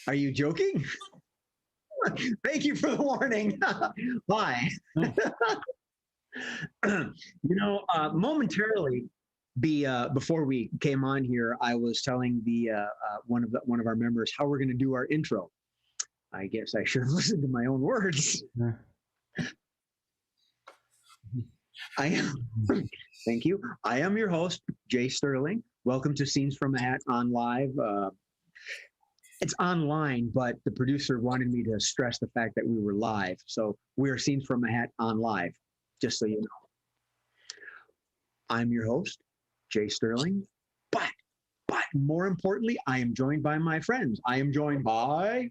Are you joking? Thank you for the warning. Why? Momentarily, before we came on here, I was telling one of our members how we're going to do our intro. I guess I should have listened to my own words. Thank you. I am your host, Jay Sterling. Welcome to Scenes from a Hat on Live. It's online, but the producer wanted me to stress the fact that we were live. So we're Scenes from a Hat on Live, just so you know. I'm your host, Jay Sterling. But more importantly, I am joined by my friends. I am joined by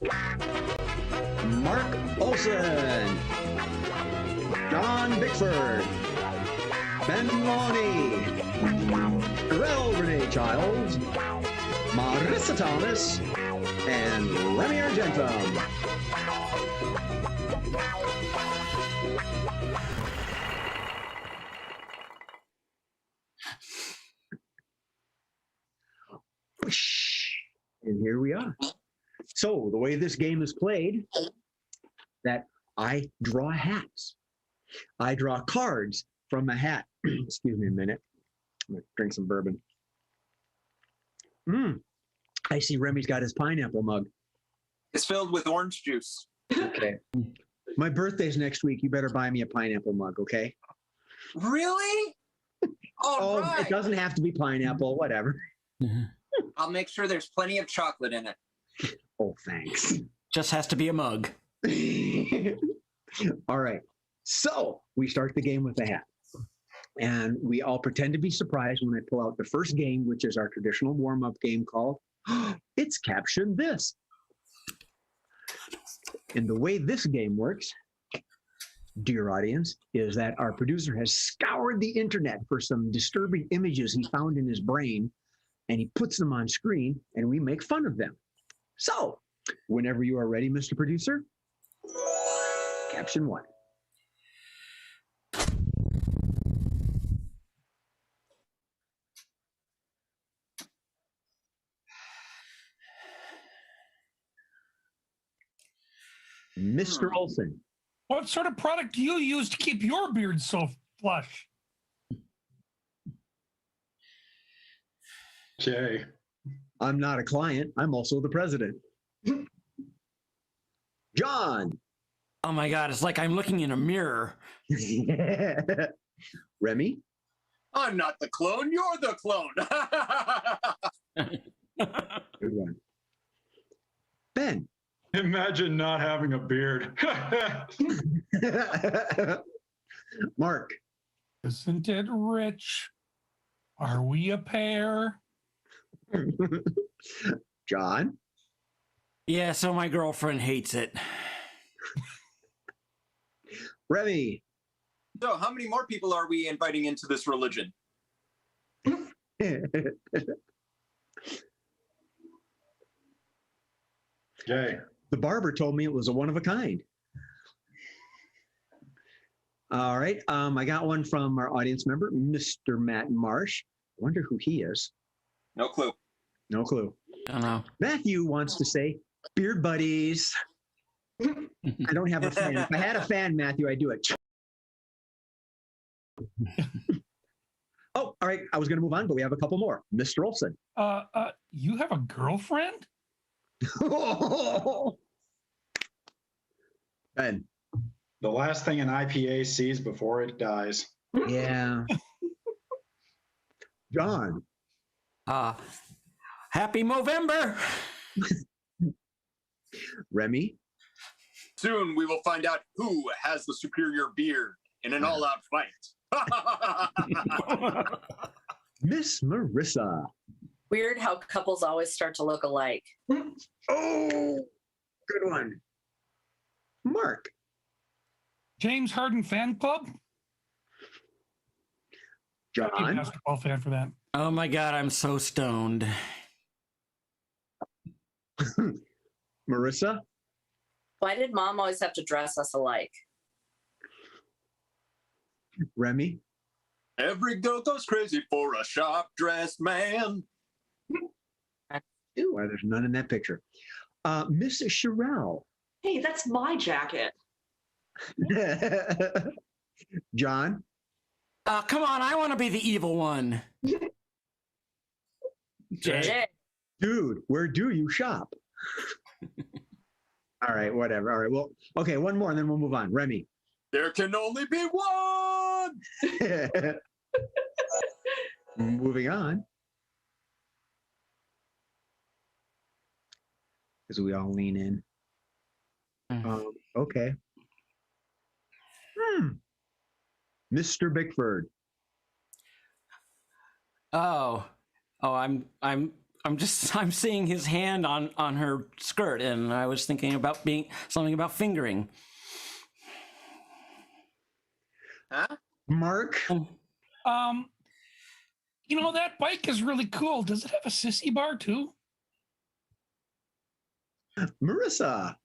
Mark Olson, John Bickford, Ben Loney, Terrell Renee Childs, Marissa Thomas, and Remy Argentum. And here we are. So the way this game is played, that I draw hats. I draw cards from a hat. Excuse me a minute. I'm gonna drink some bourbon. I see Remy's got his pineapple mug. It's filled with orange juice. Okay. My birthday's next week. You better buy me a pineapple mug, okay? Really? All right. It doesn't have to be pineapple, whatever. I'll make sure there's plenty of chocolate in it. Oh, thanks. Just has to be a mug. All right. So we start the game with a hat. And we all pretend to be surprised when I pull out the first game, which is our traditional warm-up game called It's Caption This. And the way this game works, dear audience, is that our producer has scoured the internet for some disturbing images he found in his brain, and he puts them on screen, and we make fun of them. So, whenever you are ready, Mr. Producer, caption one. Mr. Olson. What sort of product do you use to keep your beard so flush? Jay. I'm not a client. I'm also the president. John. Oh my God, it's like I'm looking in a mirror. Remy. I'm not the clone, you're the clone. Good one. Ben. Imagine not having a beard. Mark. Isn't it rich? Are we a pair? John. Yeah, so my girlfriend hates it. Remy. So how many more people are we inviting into this religion? Jay. The barber told me it was a one of a kind. All right. I got one from our audience member, Mr. Matt Marsh. I wonder who he is. No clue. No clue. I don't know. Matthew wants to say, beard buddies. I don't have a fan. If I had a fan, Matthew, I'd do it. Oh, all right. I was going to move on, but we have a couple more. Mr. Olson. You have a girlfriend? Ben. The last thing an IPA sees before it dies. Yeah. John. Happy Movember. Remy. Soon we will find out who has the superior beard in an all-out fight. Miss Marissa. Weird how couples always start to look alike. Oh, good one. Mark. James Harden fan club? John. Basketball fan for that. Oh my God, I'm so stoned. Marissa. Why did mom always have to dress us alike? Remy. Every girl goes crazy for a sharp-dressed man. Ooh, there's none in that picture. Miss Sherelle. Hey, that's my jacket. John. Come on, I want to be the evil one. Jay. Jay. Dude, where do you shop? All right, whatever. All right, well, okay, one more and then we'll move on. Remy. There can only be one. Moving on. As we all lean in. Okay. Mr. Bickford. I'm seeing his hand on her skirt, and I was thinking about something about fingering. Huh? Mark. That bike is really cool. Does it have a sissy bar too? Marissa.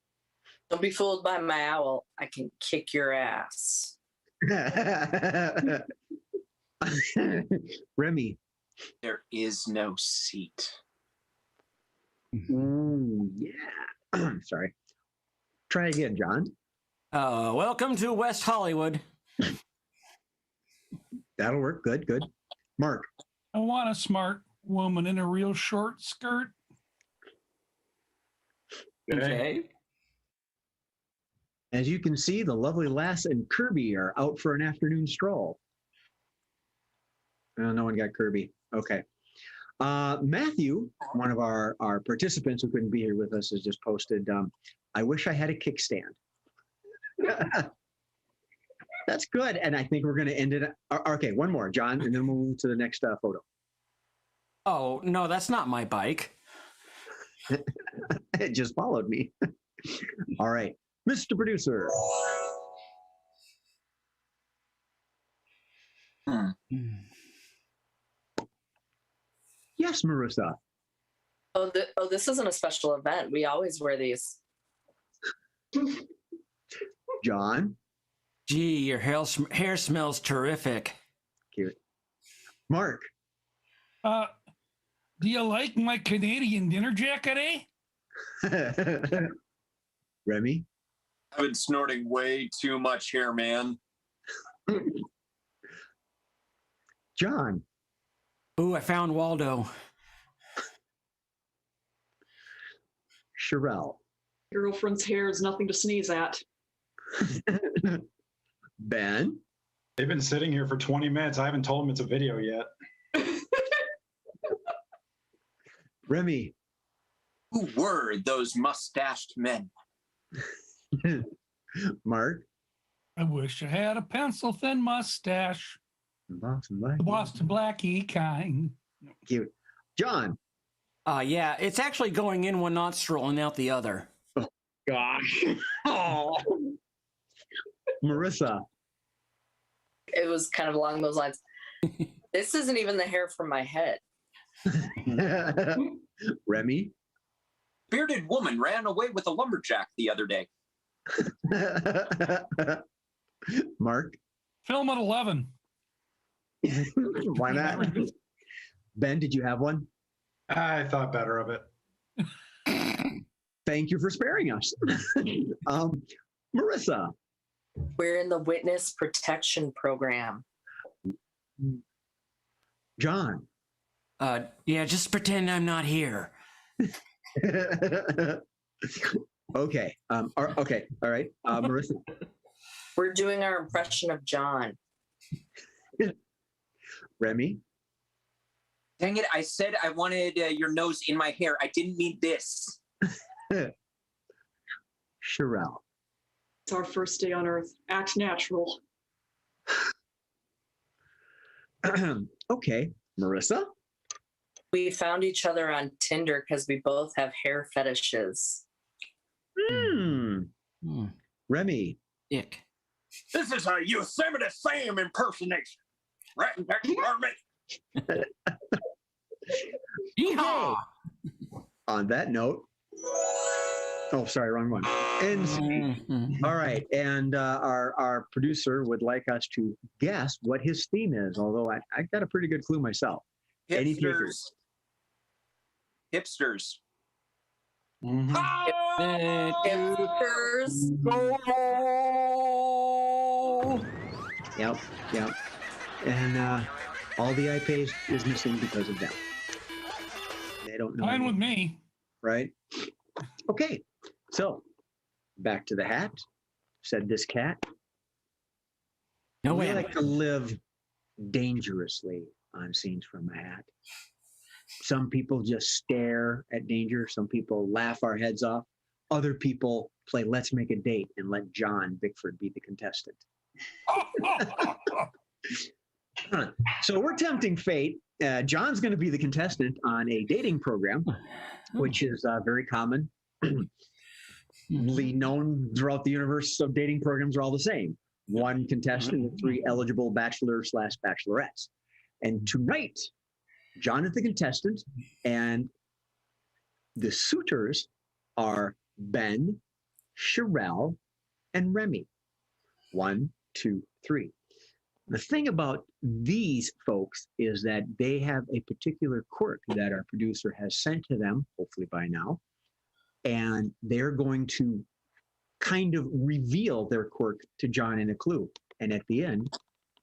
Don't be fooled by my owl. I can kick your ass. Remy. There is no seat. Ooh, yeah. Sorry. Try again, John. Welcome to West Hollywood. That'll work. Good, good. Mark. I want a smart woman in a real short skirt. Jay. As you can see, the lovely Lass and Kirby are out for an afternoon stroll. No one got Kirby. Okay. Matthew, one of our participants who couldn't be here with us, has just posted, I wish I had a kickstand. That's good. And I think we're going to end it. Okay, one more, John, and then we'll move to the next photo. Oh, no, that's not my bike. It just followed me. All right. Mr. Producer. Yes, Marissa. This isn't a special event. We always wear these. John. Gee, your hair smells terrific. Cute. Mark. Do you like my Canadian dinner jacket, eh? Remy. I've been snorting way too much here, man. John. Ooh, I found Waldo. Sherelle. Girlfriend's hair is nothing to sneeze at. Ben. They've been sitting here for 20 minutes. I haven't told them it's a video yet. Remy. Who were those mustached men? Mark. I wish I had a pencil-thin mustache. Boston The Boston Blackie kind. Cute. John. Yeah, it's actually going in one nostril and out the other. Gosh. Oh. Marissa. It was kind of along those lines. This isn't even the hair from my head. Remy. Bearded woman ran away with a lumberjack the other day. Mark. Film at 11. Why not? Ben, did you have one? I thought better of it. Thank you for sparing us. Marissa. We're in the witness protection program. John. Yeah, just pretend I'm not here. Okay. Okay. All right. Marissa. We're doing our impression of John. Remy. Dang it, I said I wanted your nose in my hair. I didn't mean this. Sherelle. It's our first day on Earth. Act natural. Okay. Marissa. We found each other on Tinder because we both have hair fetishes. Remy. Ick. This is a Yosemite Sam impersonation. Right? Yeehaw! On that note. Oh, sorry, wrong one. And all right, and our producer would like us to guess what his theme is. Although I got a pretty good clue myself. Any takers? hipsters. Mhm. Hipsters. Yep, yep. And all the IPA is missing because of them. They don't know. Fine with anything, me. right? Okay, so back to the hat. Said this cat. No We way. like to live dangerously on Scenes from a Hat. Some people just stare at danger. Some people laugh our heads off. Other people play Let's Make a Date and let John Bickford be the contestant. So we're tempting fate. John's going to be the contestant on a dating program, which is very common. Known throughout the universe. So dating programs are all the same. One contestant with 3 eligible bachelor/bachelorettes. And tonight, John is the contestant, and the suitors are Ben, Sherelle, and Remy. 1, 2, 3. The thing about these folks is that they have a particular quirk that our producer has sent to them, hopefully by now, and they're going to kind of reveal their quirk to John in a clue. And at the end,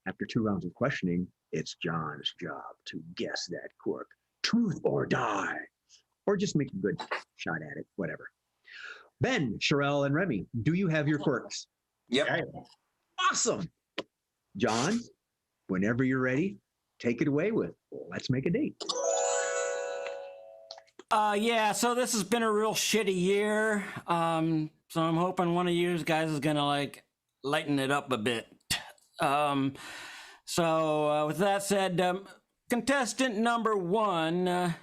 after 2 rounds of questioning, it's John's job to guess that quirk. Truth or die. Or just make a good shot at it, whatever. Ben, Sherelle, and Remy, do you have your quirks? Yep. Okay. Awesome. John, whenever you're ready, take it away with Let's Make a Date. Yeah, so this has been a real shitty year. So I'm hoping one of you guys is gonna like lighten it up a bit. So with that said, contestant number 1,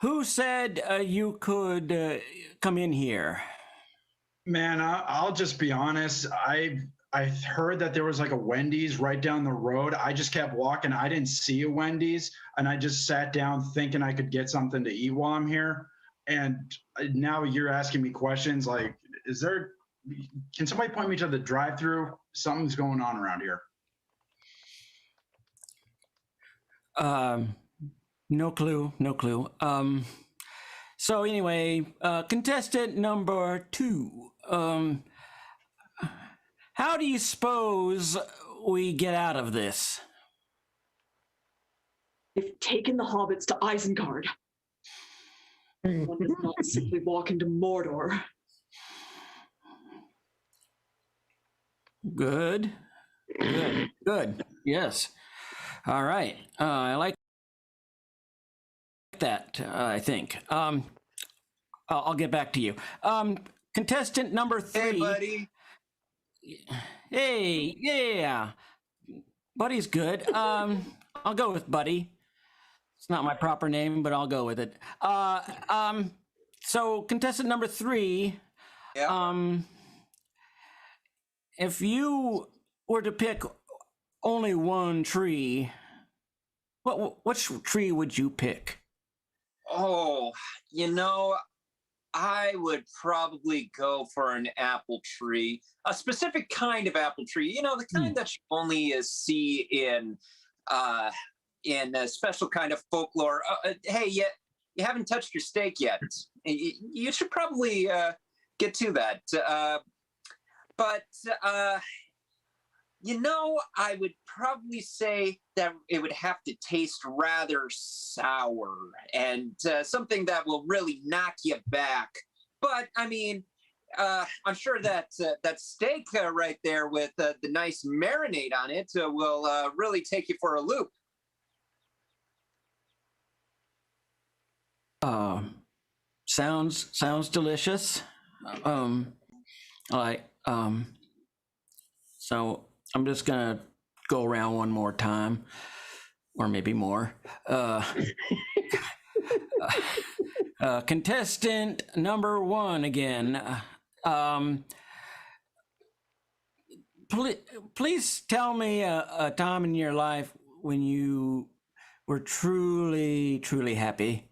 who said you could come in here? Man, I'll just be honest. I heard that there was like a Wendy's right down the road. I just kept walking. I didn't see a Wendy's, and I just sat down thinking I could get something to eat while I'm here. And now you're asking me questions like, can somebody point me to the drive-through? Something's going on around here. No clue. So anyway, contestant number 2, how do you suppose we get out of this? They've taken the hobbits to Isengard. One does not simply walk into Mordor. Good. Yes. All right. I like that, I think. I'll get back to you. Contestant number 3. Hey, buddy. Hey, yeah. Buddy's good. I'll go with Buddy. It's not my proper name, but I'll go with it. So contestant number 3. Yeah. If you were to pick only one tree, which tree would you pick? Oh, I would probably go for an apple tree, a specific kind of apple tree. The kind that you only see in a special kind of folklore. Hey, you haven't touched your steak yet. You should probably get to that. But I would probably say that it would have to taste rather sour and something that will really knock you back. But I mean, I'm sure that that steak right there with the nice marinade on it will really take you for a loop. Sounds delicious. So I'm just gonna go around one more time, or maybe more. Contestant number 1 again. Please tell me a time in your life when you were truly, truly happy.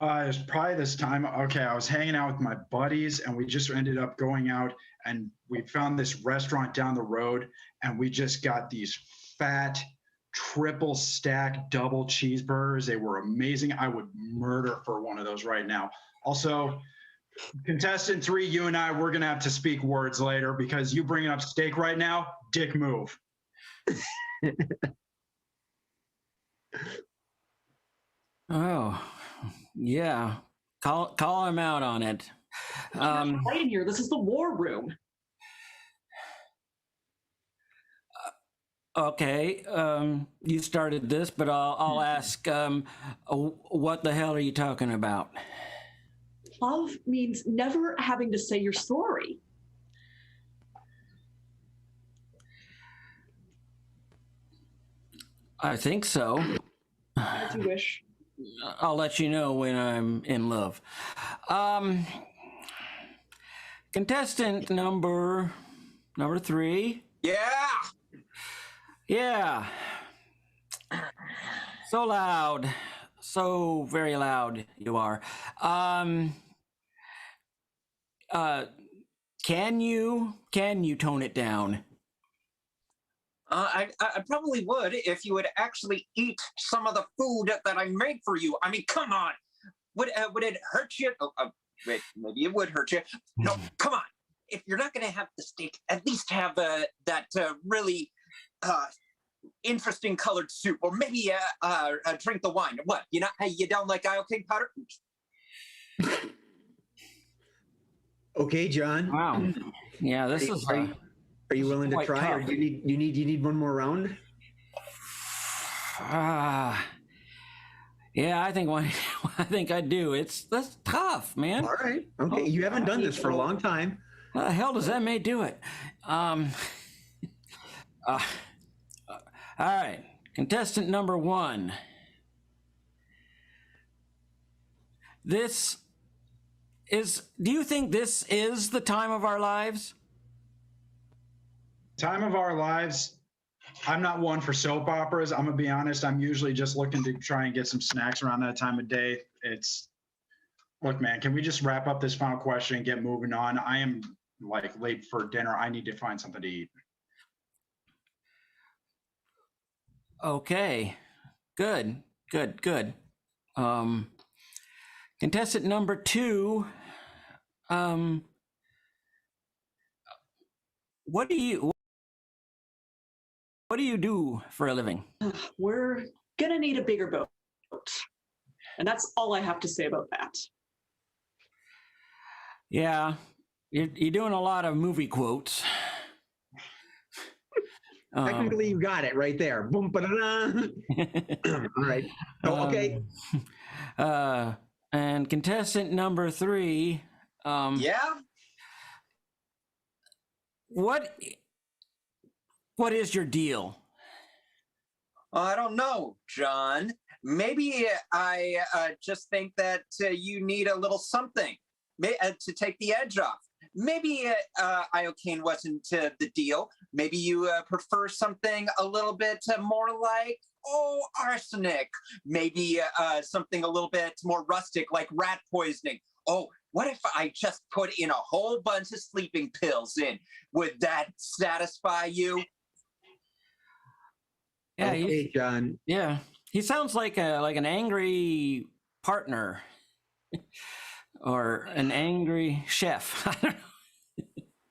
It was probably this time. Okay, I was hanging out with my buddies, and we just ended up going out, and we found this restaurant down the road, and we just got these fat triple stack double cheeseburgers. They were amazing. I would murder for one of those right now. Also, contestant 3, you and I, we're going to have to speak words later because you bringing up steak right now, dick move. Oh, yeah. Call him out on it. Right in here. This is the war room. Okay, you started this, but I'll ask, what the hell are you talking about? Love means never having to say you're sorry. I think so. As you wish. I'll let you know when I'm in love. Contestant number 3. Yeah. Yeah. So loud. So very loud you are. Can you tone it down? I probably would if you would actually eat some of the food that I made for you. I mean, come on. Would it hurt you? Oh, wait, maybe it would hurt you. No, come on. If you're not going to have the steak, at least have that really interesting colored soup, or maybe drink the wine. What? You don't like iocane powder? Okay, John. Wow. Yeah, this is. Are you willing to quite try, tough. or do you need one more round? Yeah, I think I do. That's tough, man. All right. Okay, you haven't done this for a long time. How the hell does that make do it? All right, contestant number 1. Do you think this is the time of our lives? Time of our lives. I'm not one for soap operas. I'm gonna be honest. I'm usually just looking to try and get some snacks around that time of day. Look, man, can we just wrap up this final question and get moving on? I am like late for dinner. I need to find something to eat. Okay, good. Contestant number 2, what do you do for a living? We're gonna need a bigger boat. And that's all I have to say about that. Yeah, you're doing a lot of movie quotes. Technically, you got it right there. Boom, ba-da-da. All right. Oh, okay. And contestant number 3. Yeah. What is your deal? I don't know, John. Maybe I just think that you need a little something to take the edge off. Maybe iocane wasn't the deal. Maybe you prefer something a little bit more like, arsenic. Maybe something a little bit more rustic like rat poisoning. Oh, what if I just put in a whole bunch of sleeping pills in? Would that satisfy you? Yeah, Okay, John. yeah. He sounds like an angry partner or an angry chef. I don't know.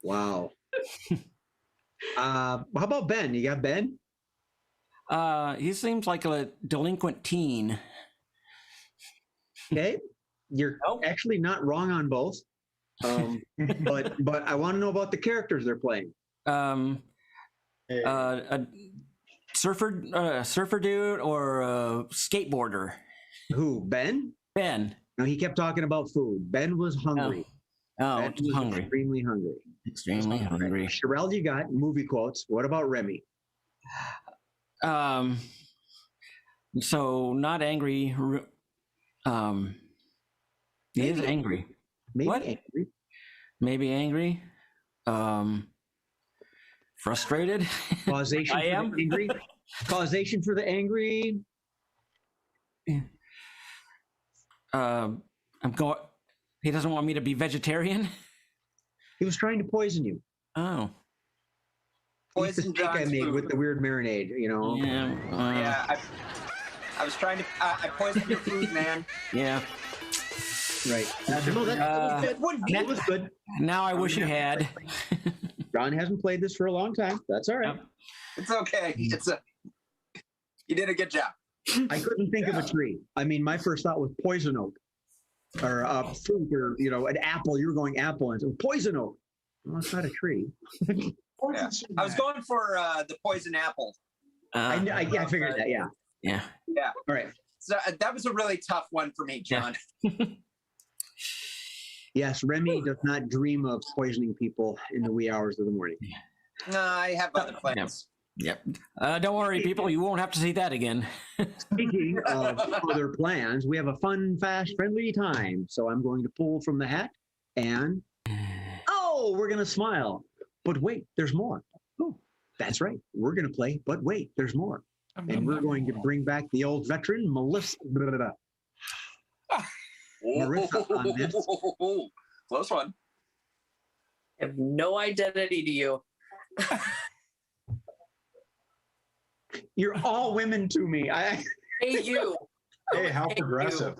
Wow. How about Ben? You got Ben? He seems like a delinquent teen. Okay. You're actually not wrong on both. But I want to know about the characters they're playing. A surfer dude or a skateboarder? Who? Ben? Ben. No, he kept talking about food. Ben was hungry. Ben was hungry. Extremely hungry. Extremely hungry. Sherelle, you got movie quotes. What about Remy? So not angry. He is angry. Maybe What? angry. Maybe angry. Frustrated. Causation I for am. the angry. Causation for the angry. I'm going. He doesn't want me to be vegetarian. He was trying to poison you. Oh. Poison Steak I John's made food. with the weird marinade, you know. Yeah. Yeah, I was trying to. I poisoned your food, man. Yeah. Right. No, that was good. Now I wish you had. John hasn't played this for a long time. That's all right. It's okay. You did a good job. I couldn't think of a tree. I mean, my first thought was poison oak, or fruit, or an apple. You were going apple, and poison oak. Well, it's not a tree. Yeah. I was going for the poison apple. I figured that. Yeah. Yeah. Yeah. All right. So that was a really tough one for me, John. Yes, Remy does not dream of poisoning people in the wee hours of the morning. No, I have other plans. Yep. Don't worry, people. You won't have to see that again. Speaking of other plans, we have a fun, fast, friendly time. So I'm going to pull from the hat and, we're going to smile. But wait, there's more. Oh, that's right. We're going to play, but wait, there's more. And we're going to bring back the old veteran, Marissa on this. Close one. I have no identity to you. You're all women to me. Hey, you. Hey, how progressive.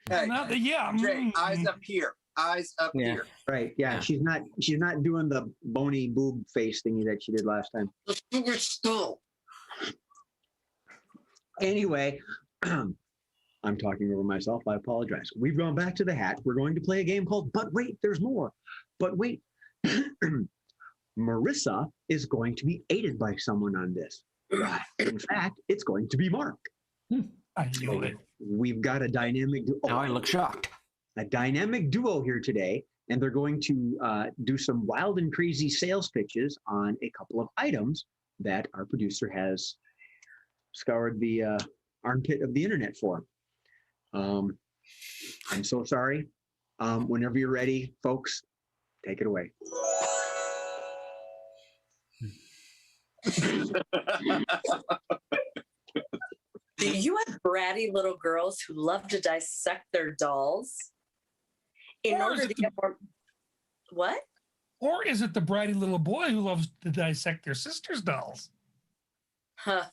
Hey, Yeah. Jay, eyes up here. Eyes up here. Right. Yeah. She's not doing the bony boob face thingy that she did last time. Your stool. Anyway, I'm talking over myself. I apologize. We've gone back to the hat. We're going to play a game called But Wait, There's More. But wait, Marissa is going to be aided by someone on this. In fact, it's going to be Mark. I knew it. We've got a dynamic duo. Now I look shocked. A dynamic duo here today, and they're going to do some wild and crazy sales pitches on a couple of items that our producer has scoured the armpit of the internet for. I'm so sorry. Whenever you're ready, folks, take it away. Do you have bratty little girls who love to dissect their dolls in Or order is to it get more? What? Or is it the bratty little boy who loves to dissect their sister's dolls? Huh.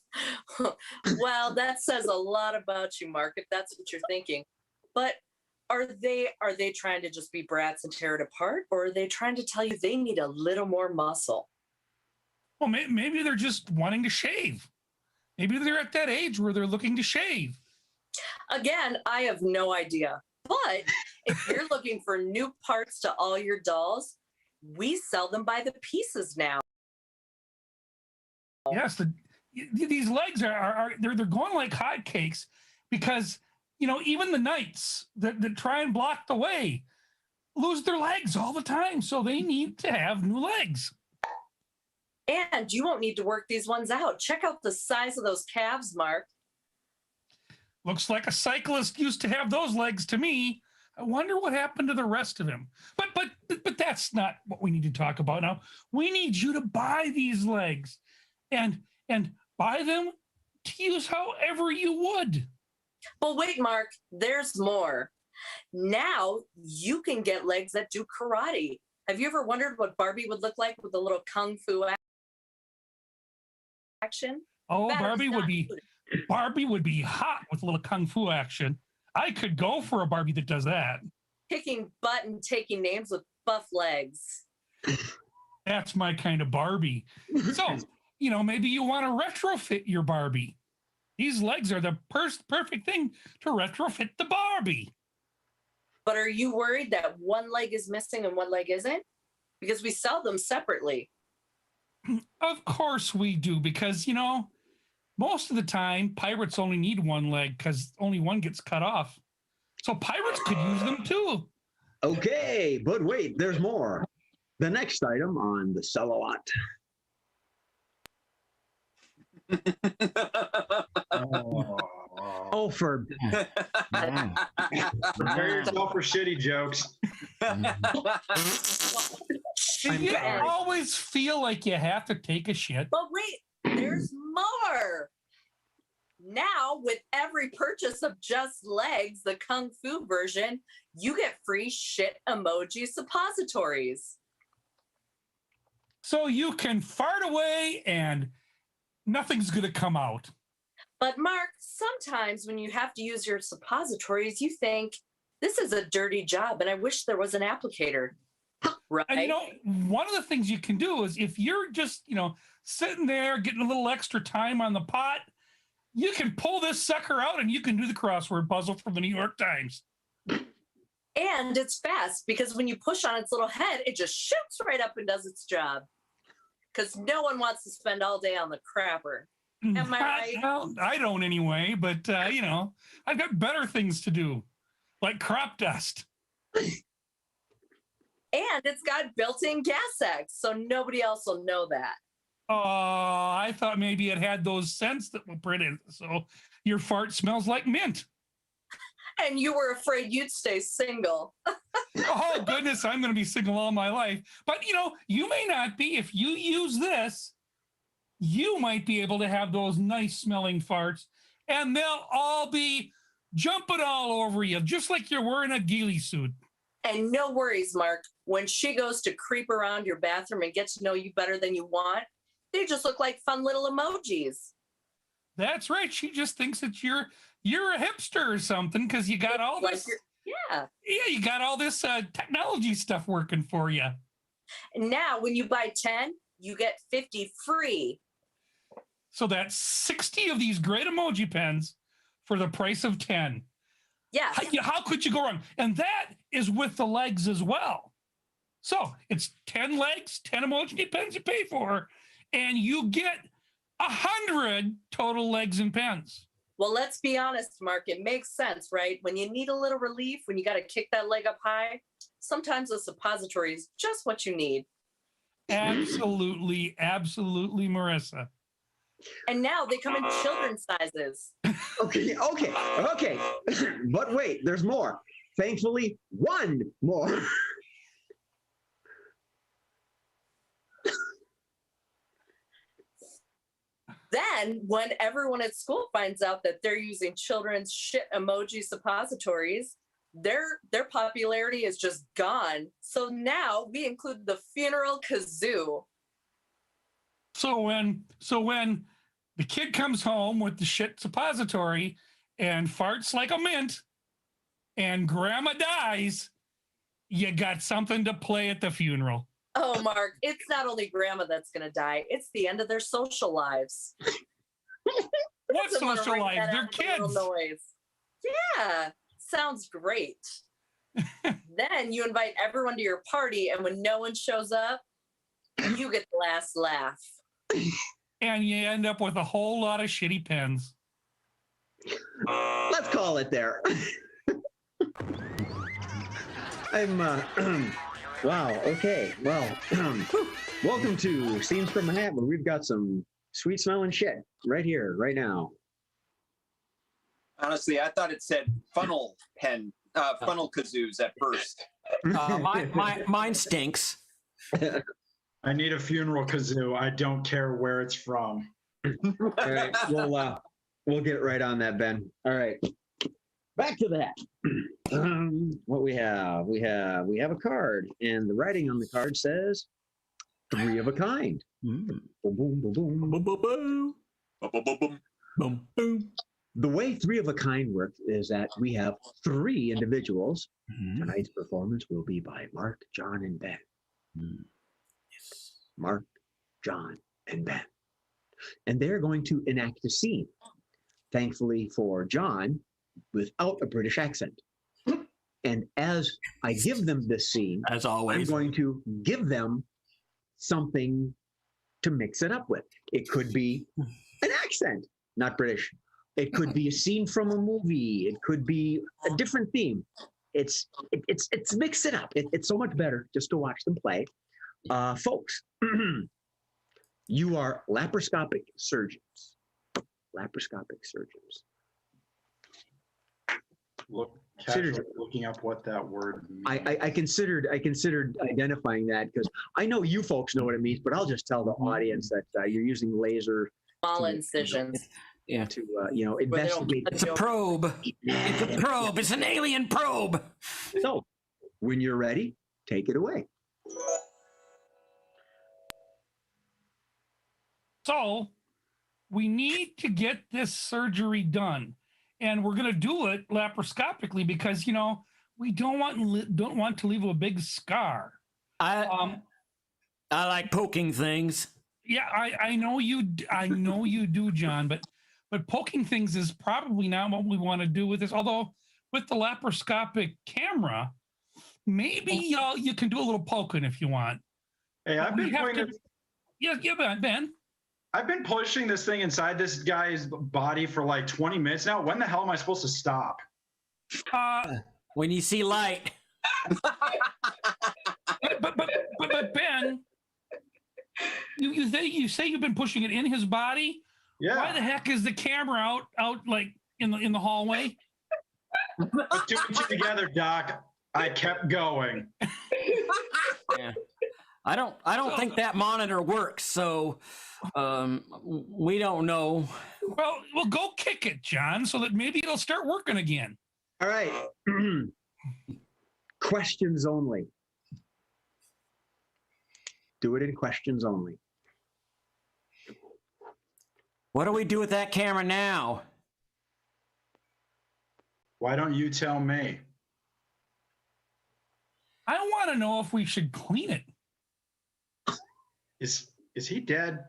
Well, that says a lot about you, Mark, if that's what you're thinking. But are they trying to just be brats and tear it apart, or are they trying to tell you they need a little more muscle? Well, maybe they're just wanting to shave. Maybe they're at that age where they're looking to shave. Again, I have no idea. But if you're looking for new parts to all your dolls, we sell them by the pieces now. Yes, these legs they're going like hotcakes because even the knights that try and block the way lose their legs all the time, so they need to have new legs. And you won't need to work these ones out. Check out the size of those calves, Mark. Looks like a cyclist used to have those legs to me. I wonder what happened to the rest of him. But that's not what we need to talk about now. We need you to buy these legs and buy them to use however you would. Well, wait, Mark, there's more. Now you can get legs that do karate. Have you ever wondered what Barbie would look like with a little kung fu action? Oh, Barbie would be hot with a little kung fu action. I could go for a Barbie that does that. Kicking butt and taking names with buff legs. That's my kind of Barbie. So, maybe you want to retrofit your Barbie. These legs are the perfect thing to retrofit the Barbie. But are you worried that one leg is missing and one leg isn't? Because we sell them separately. Of course we do, because, most of the time, pirates only need one leg because only one gets cut off. So pirates could use them too. Okay, but wait, there's more. The next item on the sell-a-lot. For Prepare yourself for shitty jokes. You always feel like you have to take a shit. But wait, there's more. Now, with every purchase of Just Legs, the Kung Fu version, you get free shit emoji suppositories. So you can fart away and nothing's going to come out. But Mark, sometimes when you have to use your suppositories, you think, this is a dirty job and I wish there was an applicator. Right? And one of the things you can do is if you're just, sitting there getting a little extra time on the pot, you can pull this sucker out and you can do the crossword puzzle for the New York Times. And it's fast because when you push on its little head, it just shoots right up and does its job. Because no one wants to spend all day on the crapper. Am I right? Well, I don't anyway, but, I've got better things to do, like crop dust. And it's got built-in gas X, so nobody else will know that. Oh, I thought maybe it had those scents that were printed, so your fart smells like mint. And you were afraid you'd stay single. Oh, goodness, I'm going to be single all my life. But, you may not be. If you use this, you might be able to have those nice smelling farts, and they'll all be jumping all over you, just like you're wearing a ghillie suit. And no worries, Mark. When she goes to creep around your bathroom and get to know you better than you want, they just look like fun little emojis. That's right. She just thinks that you're a hipster or something because you got all this. Yeah, you got all this technology stuff working for you. And now when you buy 10, you get 50 free. So that's 60 of these great emoji pens for the price of 10. Yeah. How could you go wrong? And that is with the legs as well. So it's 10 legs, 10 emoji pens you pay for, and you get 100 total legs and pens. Well, let's be honest, Mark. It makes sense, right? When you need a little relief, when you got to kick that leg up high, sometimes a suppository is just what you need. Absolutely, absolutely, Marissa. And now they come in children's sizes. Okay. But wait, there's more. Thankfully, one more. Then, when everyone at school finds out that they're using children's shit emoji suppositories, their popularity is just gone. So now we include the funeral kazoo. So when the kid comes home with the shit suppository and farts like a mint, and grandma dies, you got something to play at the funeral. Oh, Mark, it's not only grandma that's going to die, it's the end of their social lives. What social lives? They're kids. Noise. Yeah, sounds great. Then you invite everyone to your party, and when no one shows up, you get the last laugh. And you end up with a whole lot of shitty pens. Let's call it there. Wow, okay. Well, welcome to Scenes from a Hat, where we've got some sweet smelling shit right here, right now. Honestly, I thought it said funnel kazoos at first. Mine stinks. I need a funeral kazoo. I don't care where it's from. All right, we'll get right on that, Ben. All right, back to that. What we have a card, and the writing on the card says 3 of a kind. Boom, boom, boom, boom, boom, boom, boom. Boom, boom. The way 3 of a kind works is that we have 3 individuals. Tonight's performance will be by Mark, John, and Ben. Yes. Mark, John, and Ben. And they're going to enact a scene. Thankfully for John, without a British accent. And as I give them this scene, as always, I'm going to give them something to mix it up with. It could be an accent, not British. It could be a scene from a movie. It could be a different theme. It's mix it up. It's so much better just to watch them play. Folks, you are laparoscopic surgeons. Laparoscopic surgeons. Looking up what that word means. I considered identifying that because I know you folks know what it means, but I'll just tell the audience that you're using laser small incisions. Yeah. To investigate. It's a probe. It's a probe. It's an alien probe. So, when you're ready, take it away. So we need to get this surgery done, and we're going to do it laparoscopically because we don't want to leave a big scar. I like poking things. Yeah, I know you do, John, but poking things is probably not what we want to do with this. Although with the laparoscopic camera, maybe you can do a little poking if you want. Hey, I've been Ben. I've been pushing this thing inside this guy's body for like 20 minutes now. When the hell am I supposed to stop? When you see light. But Ben, you say you've been pushing it in his body? Yeah. Why the heck is the camera out like in the hallway? Put two and two together, Doc. I kept going. Yeah. I don't think that monitor works, so we don't know. Well, go kick it, John, so that maybe it'll start working again. All right. Questions only. Do it in questions only. What do we do with that camera now? Why don't you tell me? I want to know if we should clean it. Is he dead?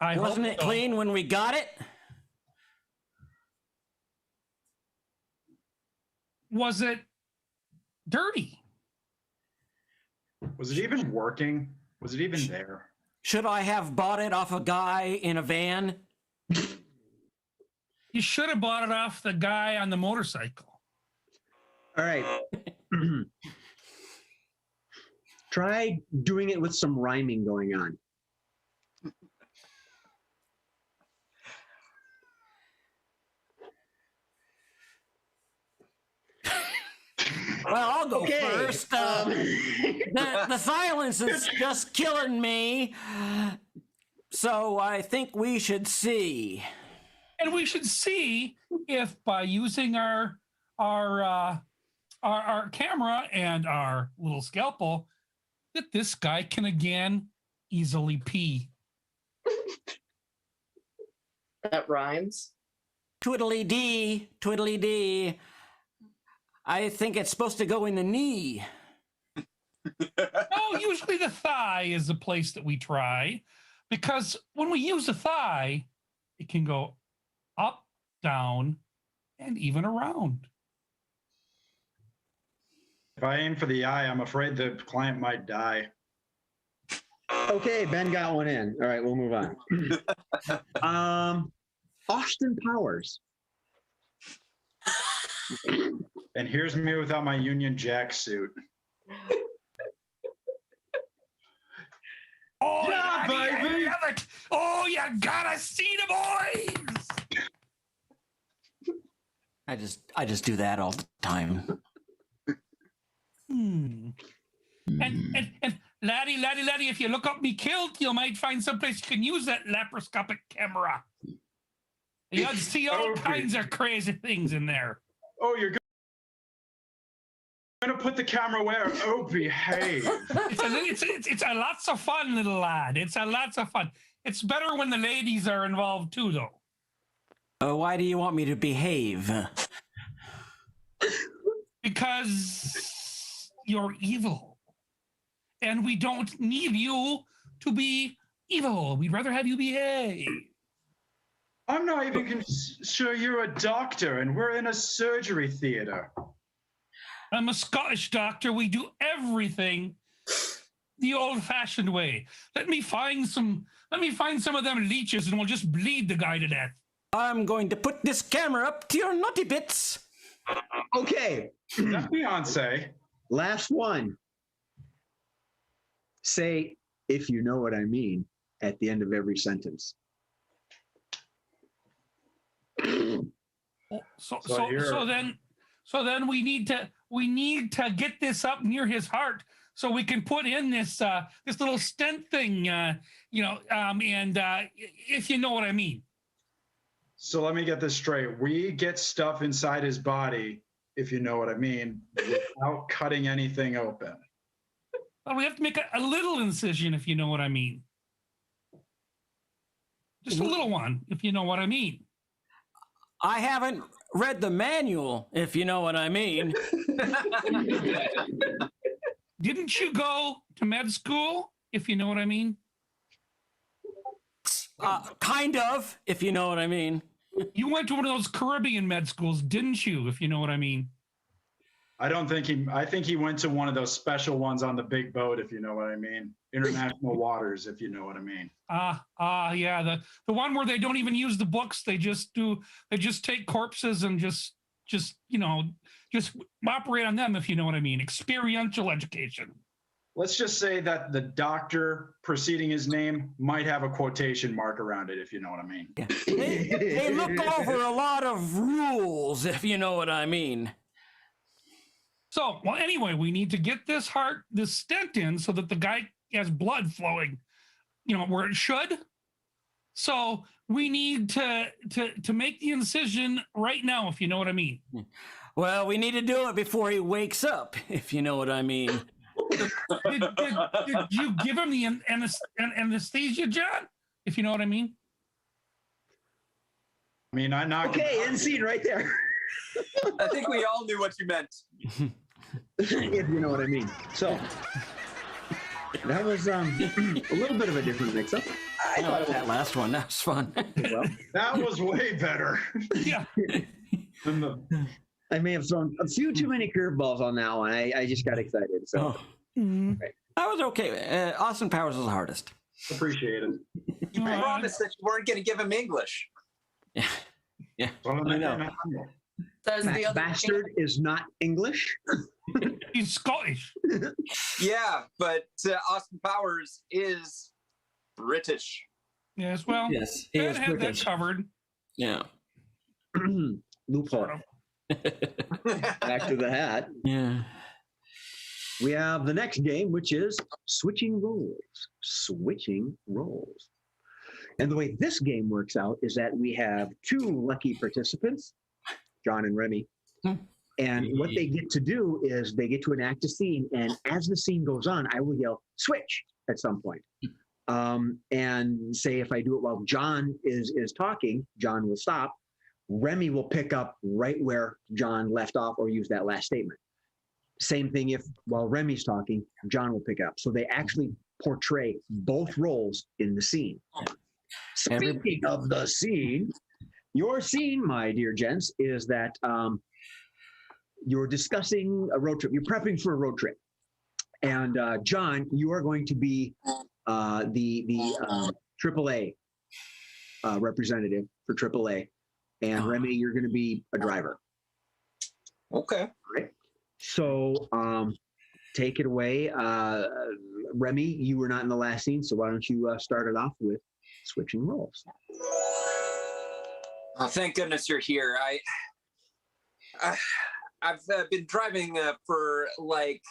Wasn't it clean when we got it? Was it dirty? Was it even working? Was it even there? Should I have bought it off a guy in a van? You should have bought it off the guy on the motorcycle. All right. Try doing it with some rhyming going on. Well, I'll go first. The silence is just killing me. So I think we should see. And we should see if by using our camera and our little scalpel that this guy can again easily pee. That rhymes. Twiddly-dee, twiddly-dee. I think it's supposed to go in the knee. No, usually the thigh is the place that we try, because when we use the thigh, it can go up, down, and even around. If I aim for the eye, I'm afraid the client might die. Okay, Ben got one in. All right, we'll move on. Austin Powers. And here's me without my Union Jack suit. Oh, yeah, baby! Oh, you gotta see the boys! I just do that all the time. And laddie, if you look up me kilt, you might find someplace you can use that laparoscopic camera. You'll see all kinds of crazy things in there. Oh, you're gonna put the camera where? Oh, behave. It's a lots of fun, little lad. It's a lots of fun. It's better when the ladies are involved too, though. Why do you want me to behave? Because you're evil. And we don't need you to be evil. We'd rather have you behave. I'm not even sure you're a doctor, and we're in a surgery theater. I'm a Scottish doctor. We do everything the old-fashioned way. Let me find some of them leeches, and we'll just bleed the guy to death. I'm going to put this camera up to your naughty bits. Okay. That's Beyonce. Last one. Say, if you know what I mean, at the end of every sentence. So then we need to get this up near his heart so we can put in this little stent thing, and if you know what I mean. So let me get this straight. We get stuff inside his body, if you know what I mean, without cutting anything open. Well, we have to make a little incision, if you know what I mean. Just a little one, if you know what I mean. I haven't read the manual, if you know what I mean. Didn't you go to med school, if you know what I mean? Kind of, if you know what I mean. You went to one of those Caribbean med schools, didn't you, if you know what I mean? I think he went to one of those special ones on the big boat, if you know what I mean. International waters, if you know what I mean. Yeah, the one where they don't even use the books, they just take corpses and just operate on them, if you know what I mean. Experiential education. Let's just say that the doctor preceding his name might have a quotation mark around it, if you know what I mean. They look over a lot of rules, if you know what I mean. So, well, anyway, we need to get this stent in so that the guy has blood flowing, where it should. So we need to make the incision right now, if you know what I mean. Well, we need to do it before he wakes up, if you know what I mean. Did you give him the anesthesia, John? If you know what I mean. I mean, I knocked. Okay, end scene right there. I think we all knew what you meant. If you know what I mean. So that was a little bit of a different mix-up. I thought that last one. That was fun. Well, that was way better. Yeah. I may have thrown a few too many curveballs on that one. I just got excited. So That was okay. Austin Powers was the hardest. Appreciate it. You promised that you weren't going to give him English. Yeah. Well, I know. There's the other Bastard is not English. He's Scottish. Yeah, but Austin Powers is British. Yes, well, Yes, he Ben is had British. that covered. Yeah. Loophole. Sort of. Back to the hat. Yeah. We have the next game, which is switching roles. Switching roles. And the way this game works out is that we have two lucky participants, John and Remy. And what they get to do is they get to enact a scene. And as the scene goes on, I will yell, switch at some point. And say if I do it while John is talking, John will stop. Remy will pick up right where John left off or use that last statement. Same thing if while Remy's talking, John will pick up. So they actually portray both roles in the scene. Speaking of the scene, your scene, my dear gents, is that you're discussing a road trip. You're prepping for a road trip. And John, you are going to be the AAA representative for AAA. And Remy, you're going to be a driver. Okay. All right. So take it away. Remy, you were not in the last scene, so why don't you start it off with switching roles? Oh, thank goodness you're here. I've been driving for like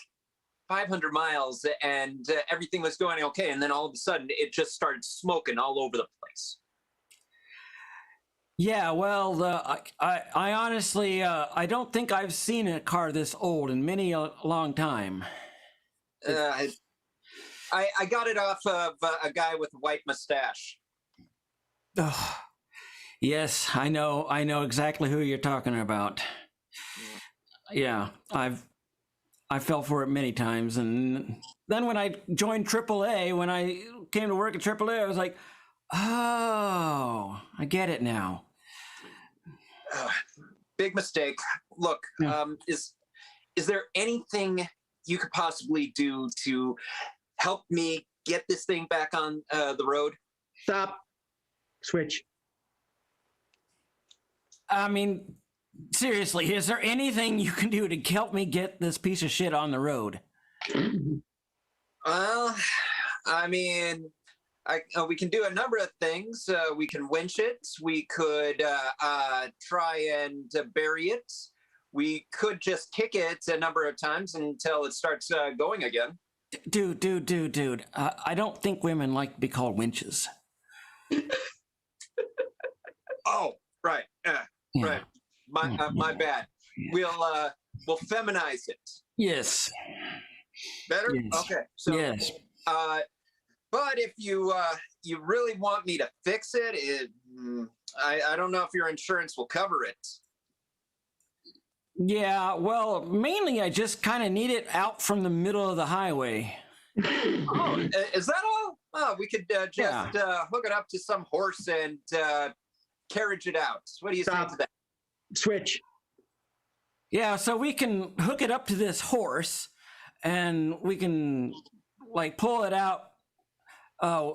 500 miles and everything was going okay. And then all of a sudden it just started smoking all over the place. Yeah, well, I honestly, I don't think I've seen a car this old in many a long time. I got it off of a guy with a white mustache. Oh, yes, I know exactly who you're talking about. Yeah, I fell for it many times, and then when I joined AAA, when I came to work at AAA, I was like, oh, I get it now. Big mistake. Look, is there anything you could possibly do to help me get this thing back on the road? Stop. Switch. I mean, seriously, is there anything you can do to help me get this piece of shit on the road? Well, I mean, we can do a number of things. We can winch it. We could try and bury it. We could just kick it a number of times until it starts going again. Dude. I don't think women like to be called winches. Oh, right. Right. My bad. We'll feminize it. Yes. Better? Yes. Okay. So yes. But if you you really want me to fix it, I don't know if your insurance will cover it. Yeah, well, mainly I just kind of need it out from the middle of the highway. Oh, is that all? Oh, we could just hook it up to some horse and carriage it out. What do you say to that? Switch. Yeah, so we can hook it up to this horse, and we can like pull it out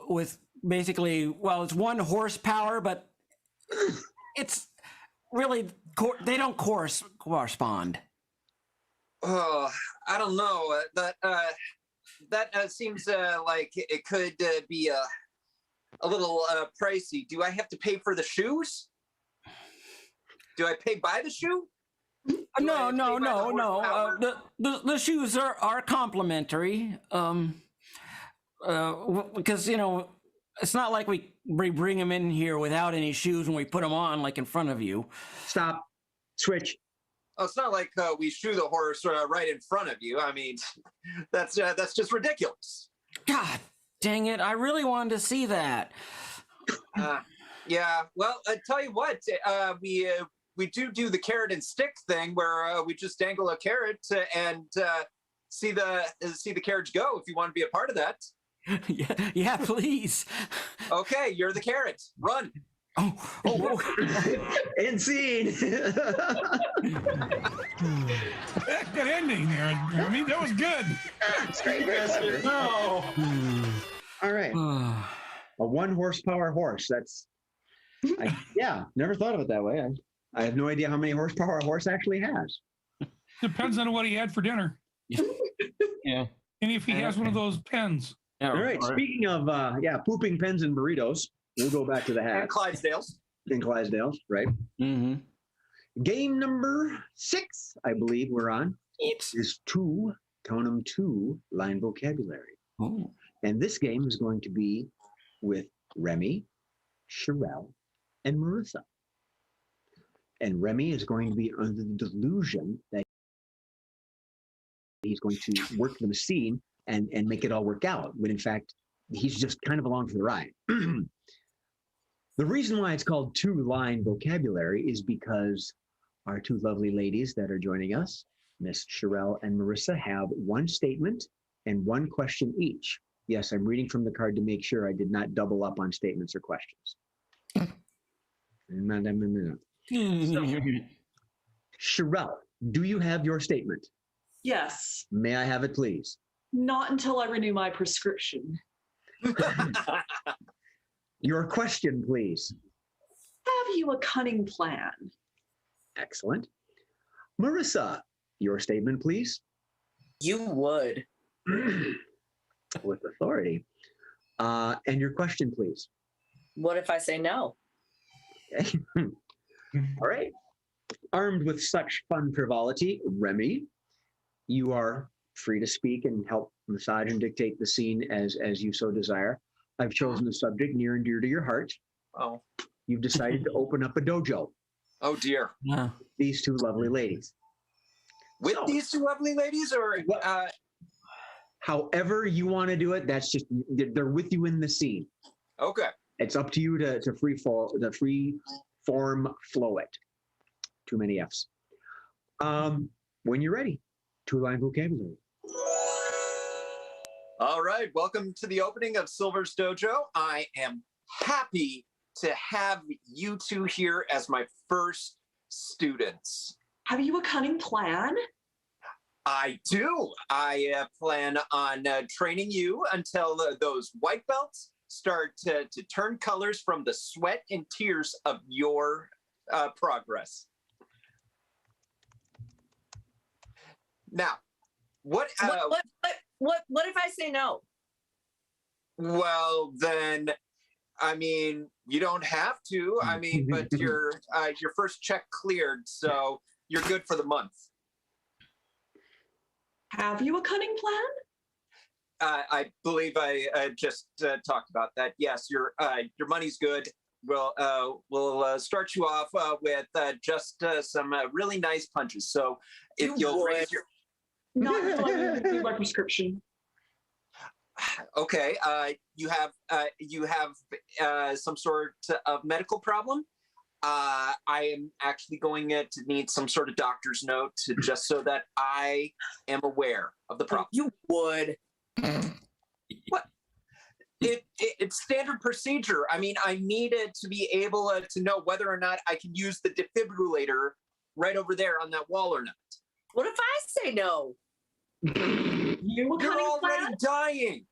with basically, well, it's 1 horsepower, but it's really they don't correspond. Oh, I don't know. That seems like it could be a little pricey. Do I have to pay for the shoes? Do I pay by the shoe? No. The shoes are complimentary. Because it's not like we bring them in here without any shoes and we put them on like in front of you. Stop. Switch. Oh, it's not like we shoe the horse right in front of you. I mean, that's just ridiculous. God dang it! I really wanted to see that. Yeah. Well, I tell you what, we do the carrot and stick thing where we just dangle a carrot and see the carriage go. If you want to be a part of that. Yeah, please. Okay, you're the carrot. Run. Oh. End scene. Good ending there. I mean, that was good. Straight master. No. All right. A 1 horsepower horse. That's. Never thought of it that way. I have no idea how many horsepower a horse actually has. Depends on what he had for dinner. Yeah. And if he has one of those pens. Yeah, all right. Speaking of pooping pens and burritos, we'll go back to the hat. And Clydesdales. And Clydesdales, right? Mm-hmm. Game number 6, I believe we're on, is 2 line vocabulary. Oh. And this game is going to be with Remy, Sherelle, and Marissa. And Remy is going to be under the delusion that he's going to work the machine and make it all work out, when in fact, he's just kind of along for the ride. The reason why it's called 2 line vocabulary is because our 2 lovely ladies that are joining us, Miss Sherelle and Marissa, have 1 statement and 1 question each. Yes, I'm reading from the card to make sure I did not double up on statements or questions. So, Sherelle, do you have your statement? Yes. May I have it, please? Not until I renew my prescription. Your question, please. Have you a cunning plan? Excellent. Marissa, your statement, please. You would. With authority. And your question, please. What if I say no? Okay. All right. Armed with such fun frivolity, Remy, you are free to speak and help massage and dictate the scene as you so desire. I've chosen a subject near and dear to your heart. Oh. You've decided to open up a dojo. Oh, dear. Yeah. These 2 lovely ladies. With these 2 lovely ladies, or however you want to do it, that's just, they're with you in the scene. Okay. It's up to you to free form flow it. Too many F's. When you're ready, 2 line vocabulary. All right. Welcome to the opening of Silver's Dojo. I am happy to have you 2 here as my first students. Have you a cunning plan? I do. I plan on training you until those white belts start to turn colors from the sweat and tears of your progress. Now, what if I say no? Well, then, I mean, you don't have to. I mean, but your first check cleared, so you're good for the month. Have you a cunning plan? I believe I just talked about that. Yes, your money's good. We'll start you off with just some really nice punches. So if you'll raise your Not until I renew my prescription. Okay. You have some sort of medical problem. I am actually going to need some sort of doctor's note just so that I am aware of the problem. You would. What? It's standard procedure. I mean, I needed to be able to know whether or not I can use the defibrillator right over there on that wall or not. What if I say no? You're already dying.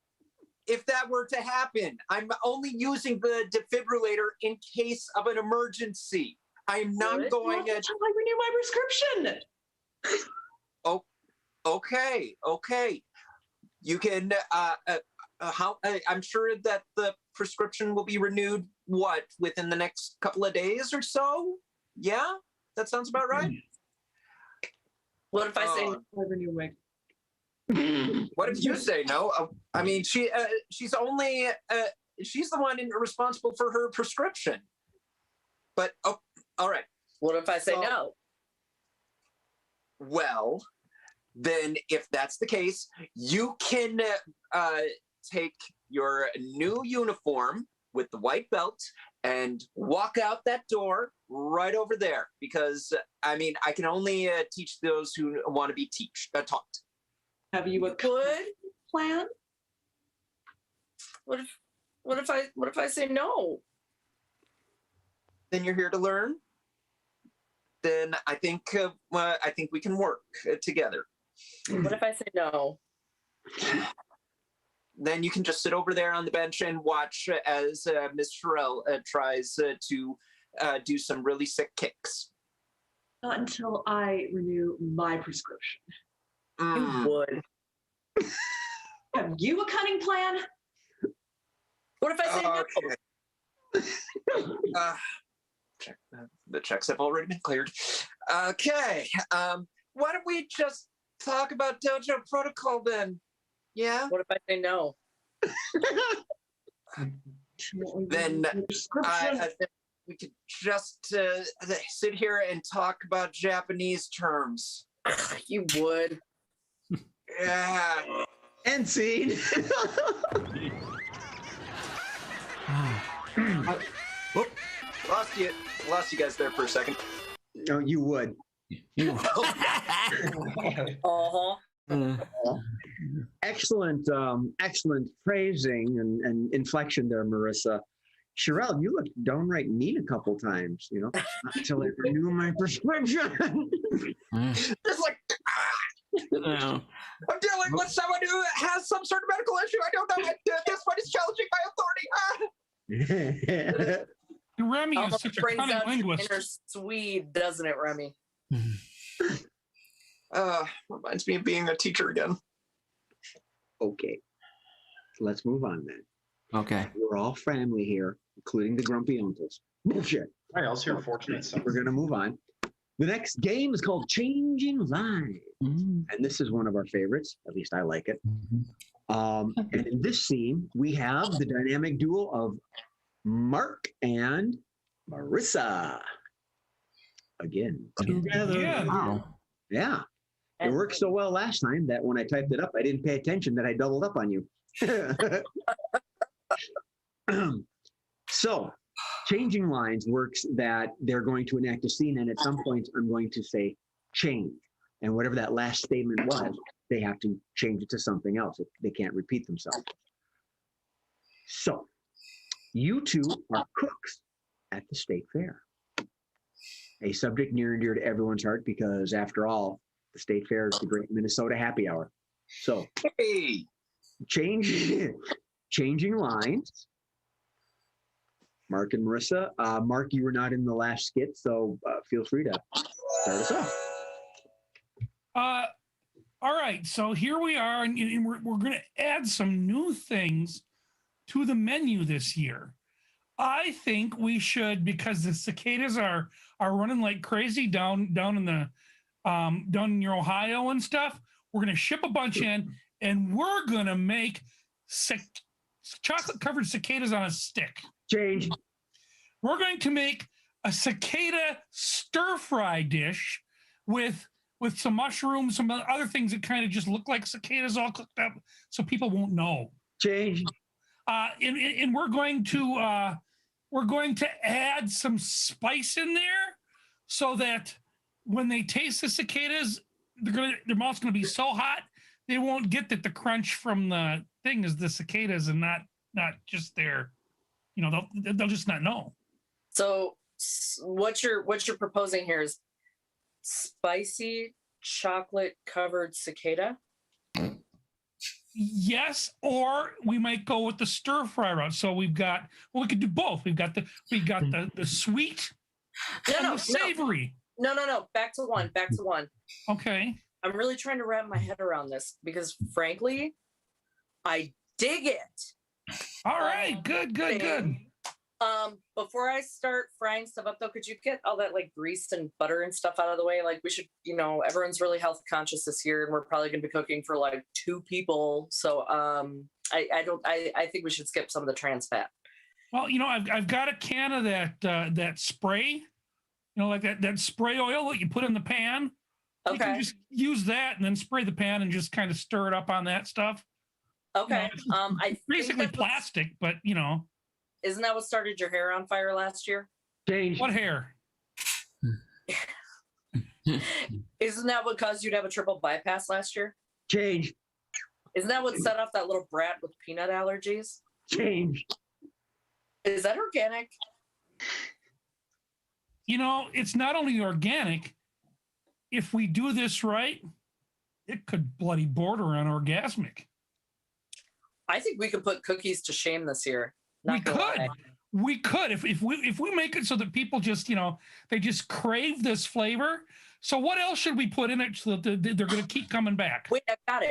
If that were to happen, I'm only using the defibrillator in case of an emergency. I'm not going to. I renew my prescription. Oh, okay. You can. I'm sure that the prescription will be renewed. What, within the next couple of days or so? Yeah, that sounds about right. What if I say I renew my. What if you say no? I mean, she's only she's the one responsible for her prescription. But all right. What if I say no? Well, then if that's the case, you can take your new uniform with the white belt and walk out that door right over there. Because I mean, I can only teach those who want to be taught. Have you a good plan? What if I say no? Then you're here to learn. Then I think we can work together. What if I say no? Then you can just sit over there on the bench and watch as Miss Sherelle tries to do some really sick kicks. Not until I renew my prescription. You would. Have you a cunning plan? What if I say no? Check, the checks have already been cleared. Okay. Why don't we just talk about dojo protocol then? Yeah. What if I say no? Then we could just sit here and talk about Japanese terms. You would. Yeah. End scene. Whoop. Lost you guys there for a second. No, you would. Excellent phrasing and inflection there, Marissa. Sherelle, you looked downright mean a couple times, you know, until I renew my prescription. Just like, I'm dealing with someone who has some sort of medical issue. I don't know. This one is challenging my authority. Remy is such a cunning linguist. Inner Swede, doesn't it, Remy? Reminds me of being a teacher again. Okay, let's move on then. Okay. We're all family here, including the grumpy uncles. Bullshit. All right, I'll see your fortunate son. We're going to move on. The next game is called Changing Lives. And this is one of our favorites. At least I like it. And in this scene, we have the dynamic duo of Mark and Marissa. Again. Together. Wow. Yeah. It worked so well last time that when I typed it up, I didn't pay attention that I doubled up on you. So, Changing Lines works that they're going to enact a scene, and at some point, I'm going to say change. And whatever that last statement was, they have to change it to something else. They can't repeat themselves. So, you two are cooks at the state fair. A subject near and dear to everyone's heart because, after all, the state fair is the great Minnesota happy hour. So, Hey. Changing Lines. Mark and Marissa. Mark, you were not in the last skit, so feel free to start us off. All right, so here we are, and we're going to add some new things to the menu this year. I think we should, because the cicadas are running like crazy down in near Ohio and stuff. We're going to ship a bunch in, and we're going to make chocolate covered cicadas on a stick. Change. We're going to make a cicada stir fry dish with some mushrooms, some other things that kind of just look like cicadas all cooked up, so people won't know. Change. And we're going to add some spice in there so that when they taste the cicadas, their mouth's gonna be so hot they won't get that the crunch from the thing is the cicadas and not just their, they'll just not know. So what you're proposing here is spicy chocolate covered cicada? Yes, or we might go with the stir fry route. So we could do both. We got the sweet and the savory. No. Back to one. Okay. I'm really trying to wrap my head around this because frankly, I dig it. All right, good. Before I start frying stuff up though, could you get all that like grease and butter and stuff out of the way? Like we should, everyone's really health conscious this year and we're probably gonna be cooking for like 2 people. So I think we should skip some of the trans fat. Well, I've got a can of that spray, like that spray oil that you put in the pan. Okay. You can just use that and then spray the pan and just kind of stir it up on that stuff. Okay. It's basically plastic, but Isn't that what started your hair on fire last year? Change. What hair? Isn't that what caused you to have a triple bypass last year? Change. Isn't that what set off that little brat with peanut allergies? Change. Is that organic? It's not only organic. If we do this right, it could bloody border on orgasmic. I think we could put cookies to shame this year. We could if we make it so that people just they just crave this flavor. So what else should we put in it so that they're going to keep coming back? Wait, I've got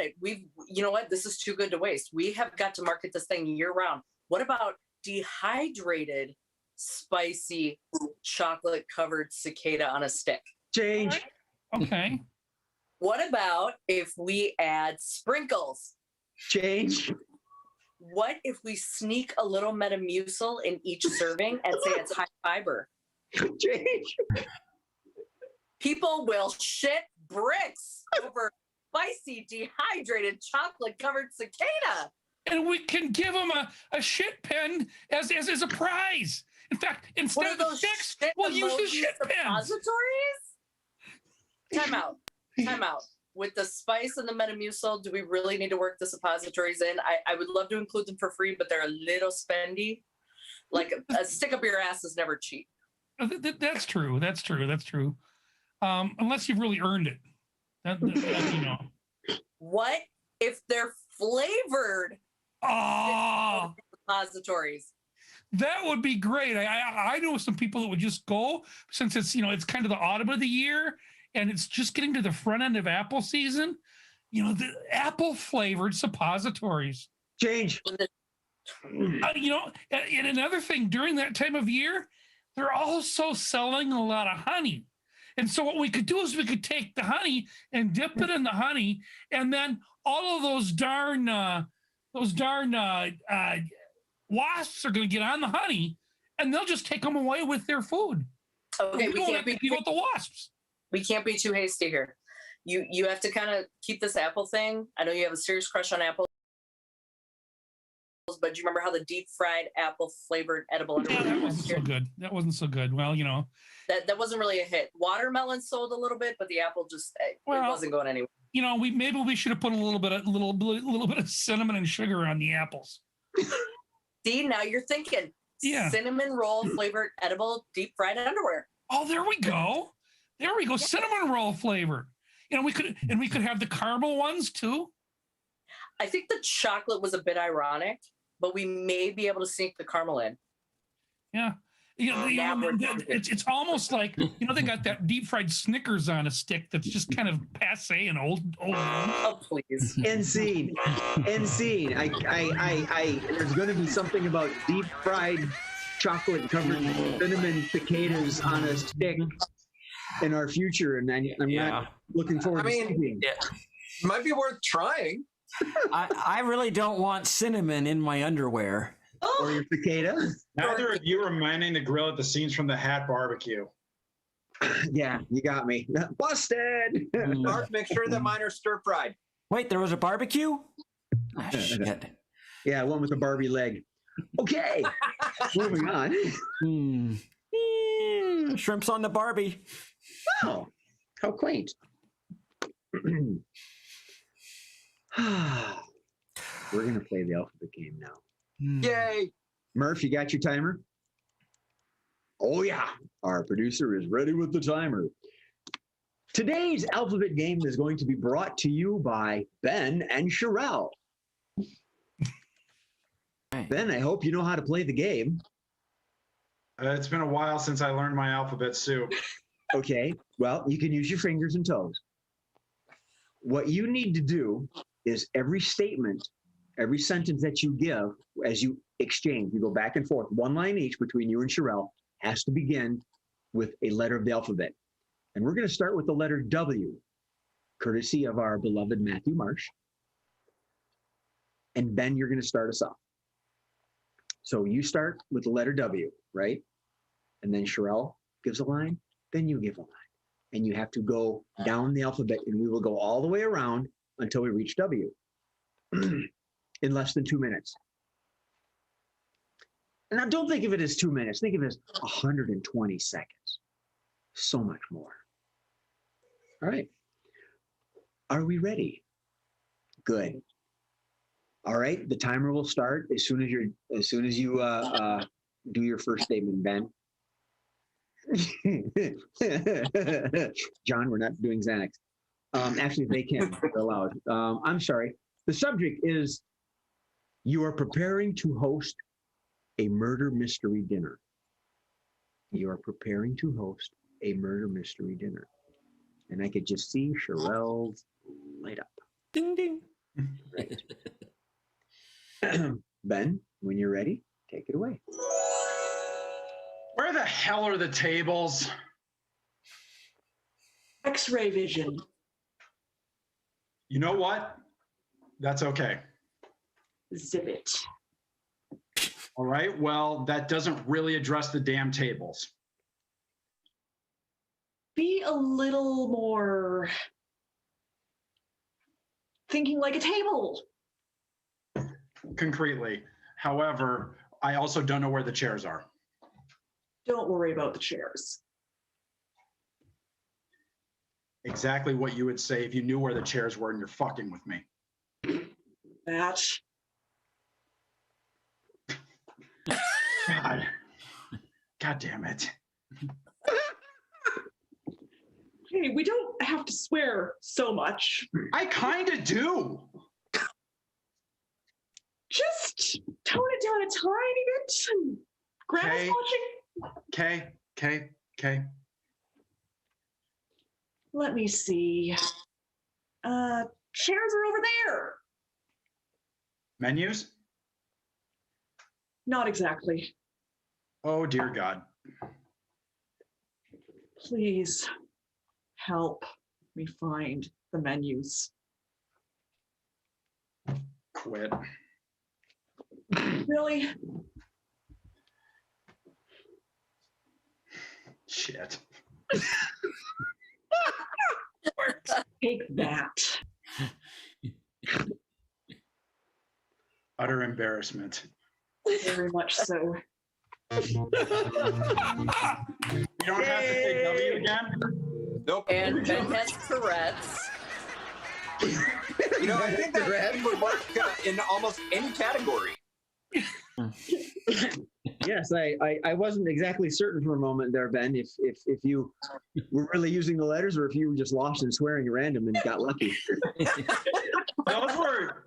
it. You know what? This is too good to waste. We have got to market this thing year round. What about dehydrated, spicy, chocolate covered cicada on a stick? Change. Okay. What about if we add sprinkles? Change. What if we sneak a little Metamucil in each serving and say it's high fiber? Change. People will shit bricks over spicy, dehydrated, chocolate-covered cicada. And we can give them a shit pen as a prize. In fact, instead of the sticks, we'll use the shit pens. Time out. With the spice and the Metamucil, do we really need to work the suppositories in? I would love to include them for free, but they're a little spendy. Like a stick up your ass is never cheap. That's true. Unless you've really earned it. What if they're flavored? Oh, suppositories. That would be great. I know some people that would just go, since it's it's kind of the autumn of the year and it's just getting to the front end of apple season. The apple flavored suppositories. Change. And another thing, during that time of year, they're also selling a lot of honey. And so what we could do is we could take the honey and dip it in the honey, and then all of those darn wasps are going to get on the honey, and they'll just take them away with their food. Okay, we don't have to deal with the wasps. We can't be too hasty here. You have to kind of keep this apple thing. I know you have a serious crush on apples, but do you remember how the deep fried apple flavored edible? Yeah, that wasn't so good. Well, that wasn't really a hit. Watermelon sold a little bit, but the apple just it wasn't going anywhere. We should have put a little bit of cinnamon and sugar on the apples. See, now you're thinking. Yeah. Cinnamon roll flavored edible deep fried underwear. Oh, there we go. Yeah. Cinnamon roll flavor. We could have the caramel ones too. I think the chocolate was a bit ironic, but we may be able to sneak the caramel in. Yeah. It's almost like they got that deep fried Snickers on a stick that's just kind of passe and old. Oh please! End scene. There's going to be something about deep fried chocolate covered cinnamon cicadas on a stick in our future, and I'm not looking forward to seeing. Yeah, it might be worth trying. I really don't want cinnamon in my underwear. Or your cicada. Neither of you are minding the grill at the scenes from the Hat Barbecue. Yeah, you got me. Busted. Mark, make sure that mine are stir fried. Wait, there was a barbecue? Ah, shit. Yeah, one with the Barbie leg. Okay, moving on. Shrimps on the Barbie. Oh, how quaint. We're going to play the alphabet game now. Yay! Murph, you got your timer? Oh, yeah. Our producer is ready with the timer. Today's alphabet game is going to be brought to you by Ben and Sherelle. Ben, I hope you know how to play the game. It's been a while since I learned my alphabet soup. Okay, well, you can use your fingers and toes. What you need to do is every statement, every sentence that you give as you exchange, you go back and forth, one line each between you and Sherelle, has to begin with a letter of the alphabet. And we're going to start with the letter W, courtesy of our beloved Matthew Marsh. And Ben, you're going to start us off. So you start with the letter W, right? And then Sherelle gives a line, then you give a line. And you have to go down the alphabet, and we will go all the way around until we reach W in less than 2 minutes. And now don't think of it as 2 minutes. Think of it as 120 seconds. So much more. All right. Are we ready? Good. All right. The timer will start as soon as you do your first statement, Ben. John, we're not doing Xanax. Actually, they can. They're allowed. I'm sorry. The subject is you are preparing to host a murder mystery dinner. You are preparing to host a murder mystery dinner. And I could just see Sherelle's light up. Ding, ding. Right. Ben, when you're ready, take it away. Where the hell are the tables? X-ray vision. You know what? That's okay. Zip it. All right. Well, that doesn't really address the damn tables. Be a little more thinking like a table. Concretely. However, I also don't know where the chairs are. Don't worry about the chairs. Exactly what you would say if you knew where the chairs were and you're fucking with me. That. God damn it. Hey, we don't have to swear so much. I kind of do. Just tone it down a tiny bit. Grandma's Okay. watching. Okay. Let me see. Chairs are over there. Menus? Not exactly. Oh, dear God. Please help me find the menus. Quit. Really? Shit. Take that. Utter embarrassment. Very much so. You don't have to say W again? Nope. And Ben has Tourette's. You know, I think that would work in almost any category. Yes, I wasn't exactly certain for a moment there, Ben, if you were really using the letters or if you were just lost in swearing at random and got lucky.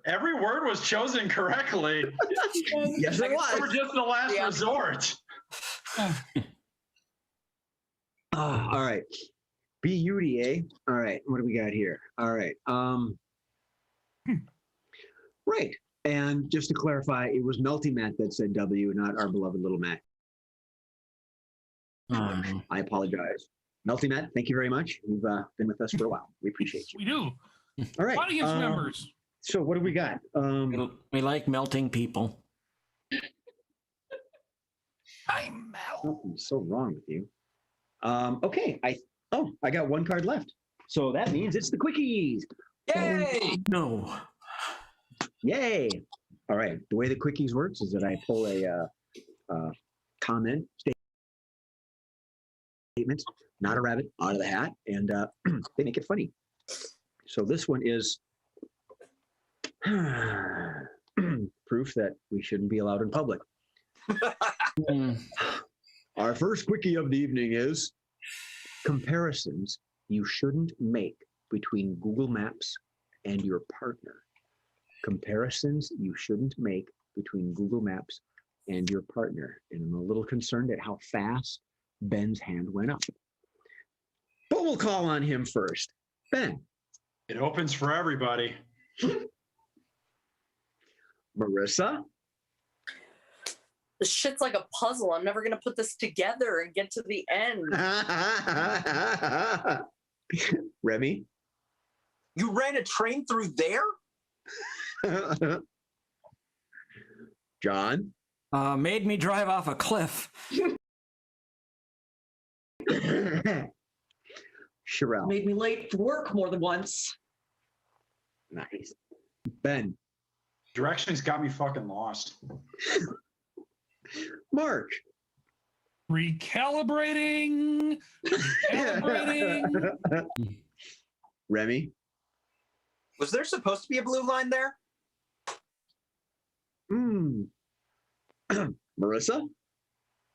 Every word was chosen correctly. Yes, it They was. were just the last resort. All right. B-U-D-A. All right. What do we got here? All right. Right. And just to clarify, it was Melty Matt that said W, not our beloved little Matt. I apologize. Melty Matt, thank you very much. You've been with us for a while. We appreciate you. We do. All right. Audience members. So what do we got? We like melting people. I'm Mel. Something's so wrong with you. Okay. I got one card left. So that means it's the quickies. Yay! No. Yay! All right. The way the quickies works is that I pull a comment statement, not a rabbit, out of the hat, and they make it funny. So this one is proof that we shouldn't be allowed in public. Our first quickie of the evening is comparisons you shouldn't make between Google Maps and your partner. Comparisons you shouldn't make between Google Maps and your partner. And I'm a little concerned at how fast Ben's hand went up. But we'll call on him first. Ben. It opens for everybody. Marissa. This shit's like a puzzle. I'm never gonna put this together and get to the end. Remy. You ran a train through there? John. Made me drive off a cliff. Sherelle. Made me late for work more than once. Nice. Ben. Directions got me fucking lost. Mark. Recalibrating. Remy. Was there supposed to be a blue line there? Marissa.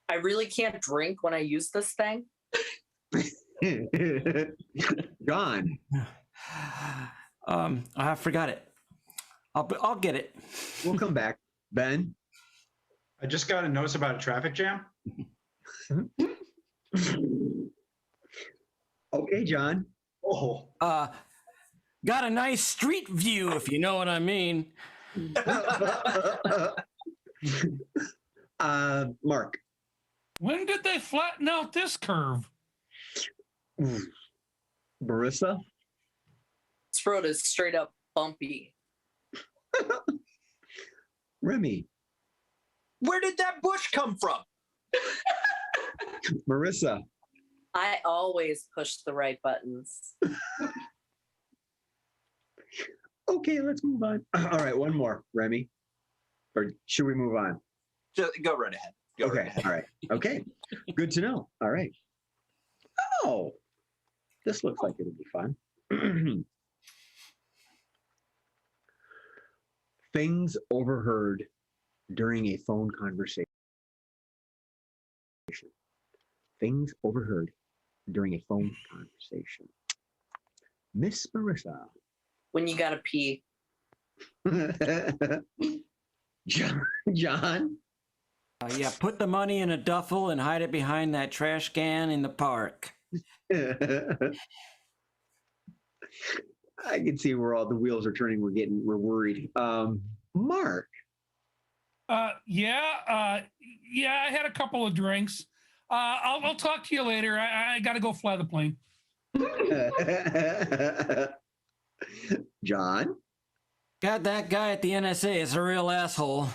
I really can't drink when I use this thing. John. I forgot it. I'll get it. We'll come back. Ben. I just got a notice about a traffic jam. Okay, John. Oh. Got a nice street view, if you know what I mean. Mark. When did they flatten out this curve? Marissa. This road is straight up bumpy. Remy. Where did that bush come from? Marissa. I always push the right buttons. Okay, let's move on. All right, one more, Remy. Or should we move on? Just go right ahead. Go right Okay, ahead. all right. Okay, good to know. All right. Oh, this looks like it'll be fun. Things overheard during a phone conversation. Things overheard during a phone conversation. Miss Marissa. When you gotta pee. John? Yeah, put the money in a duffel and hide it behind that trash can in the park. I can see where all the wheels are turning. We're worried. Mark. Yeah, I had a couple of drinks. I'll talk to you later. I got to go fly the plane. John? God, that guy at the NSA is a real asshole.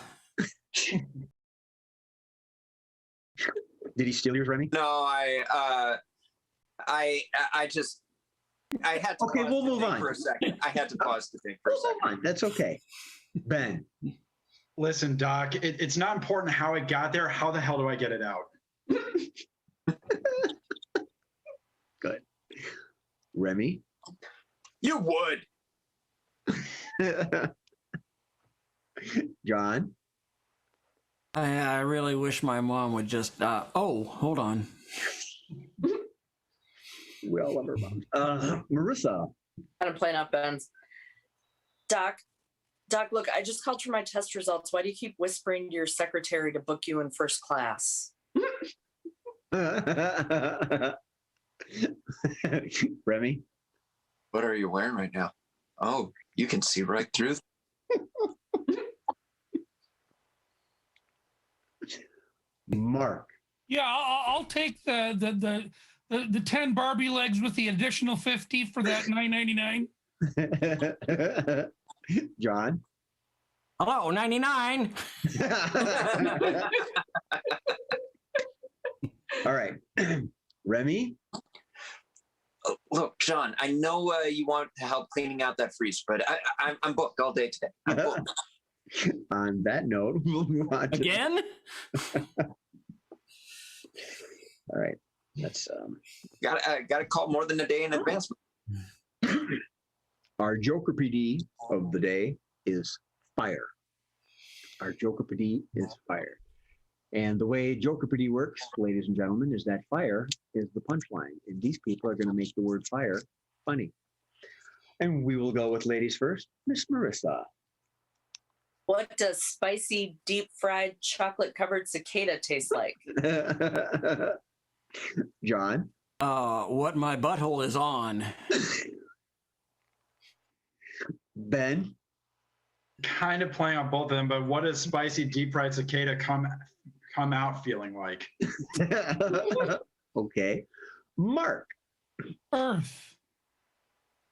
Did he steal yours, Remy? No, I had to. Okay, pause we'll to move think on. for a second. I had to pause to think for a second. That's okay. Ben. Listen, Doc, it's not important how it got there. How the hell do I get it out? Good. Remy? You would. John? I really wish my mom would just, oh, hold on. We all love our moms. Marissa? Kind of playing off Ben's. Doc, look, I just called for my test results. Why do you keep whispering to your secretary to book you in first class? Remy? What are you wearing right now? Oh, you can see right through. Mark? Yeah, I'll take the 10 Barbie legs with the additional 50 for that $9.99. John? Hello, 99. All right. Remy? Look, John, I know you want to help cleaning out that freezer, but I'm booked all day today. I'm booked. On that note, we'll move on to Again? All right. That's Got to call more than a day in advance. our Joker PD of the day is fire. Our Joker PD is fire. And the way Joker PD works, ladies and gentlemen, is that fire is the punchline. And these people are going to make the word fire funny. And we will go with ladies first. Miss Marissa. What does spicy, deep fried, chocolate covered cicada taste like? John. What my butthole is on. Ben. Kind of playing on both of them, but what does spicy deep fried cicada come out feeling like? Okay. Mark. Earth,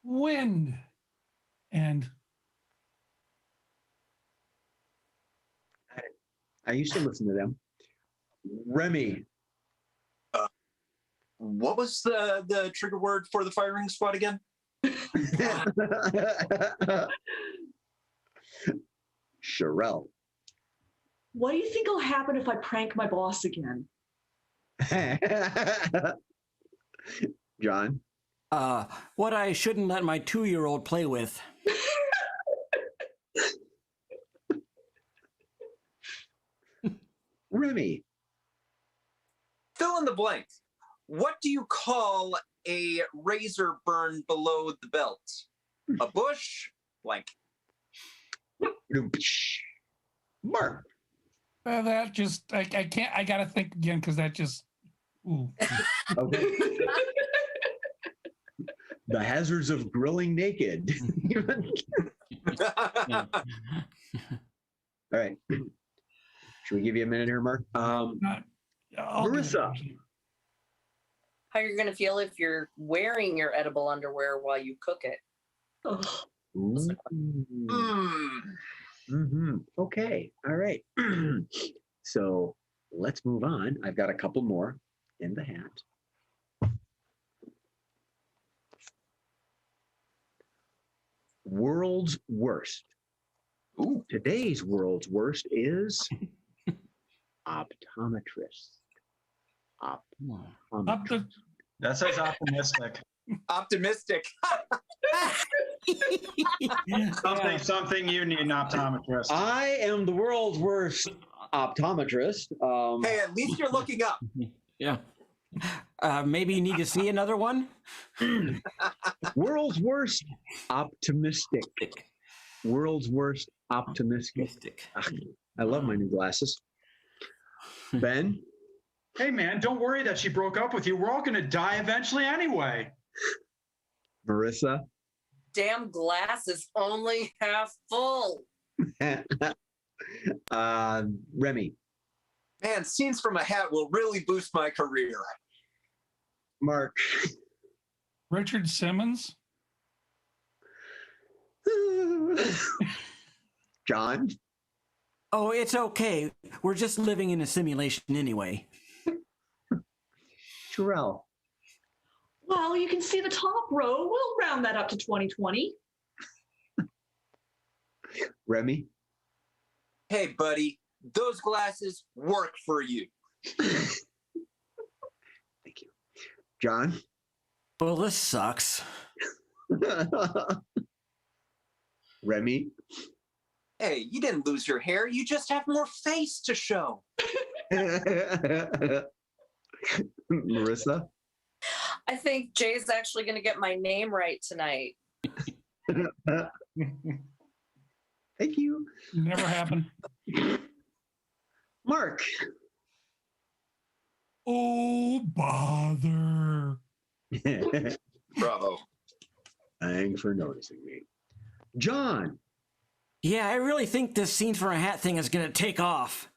wind, and I used to listen to them. Remy. What was the trigger word for the firing squad again? Sherelle. What do you think will happen if I prank my boss again? John. What I shouldn't let my 2-year-old play with. Remy. Fill in the blank. What do you call a razor burn below the belt? A bush? Blank. Mark. that just I can't. I gotta think again because that just. Ooh. Okay. The hazards of grilling naked. All right. Should we give you a minute here, Mark? I'll give it Marissa. a- How you're going to feel if you're wearing your edible underwear while you cook it? Ugh. Okay. All right. So let's move on. I've got a couple more in the hat. World's worst. Ooh. Today's world's worst is optometrist. Up the That says optimistic. Optimistic. Something you need an optometrist. I am the world's worst optometrist. Hey, at least you're looking up. Yeah. Maybe you need to see another one? World's worst optimistic. World's worst optimistic. I love my new glasses. Ben? Hey, man, don't worry that she broke up with you. We're all going to die eventually anyway. Marissa? Damn glass is only half full. Remy? Man, scenes from a hat will really boost my career. Mark? Richard Simmons. John? Oh, it's okay. We're just living in a simulation anyway. Sherelle? Well, you can see the top row. We'll round that up to 2020. Remy? Hey, buddy, those glasses work for you. Thank you. John? Well, this sucks. Remy? Hey, you didn't lose your hair. You just have more face to show. Marissa? I think Jay's actually going to get my name right tonight. Thank you. Never happened. Mark? Oh, bother. Bravo. Thanks for noticing me. John? Yeah, I really think this scene for a hat thing is going to take off.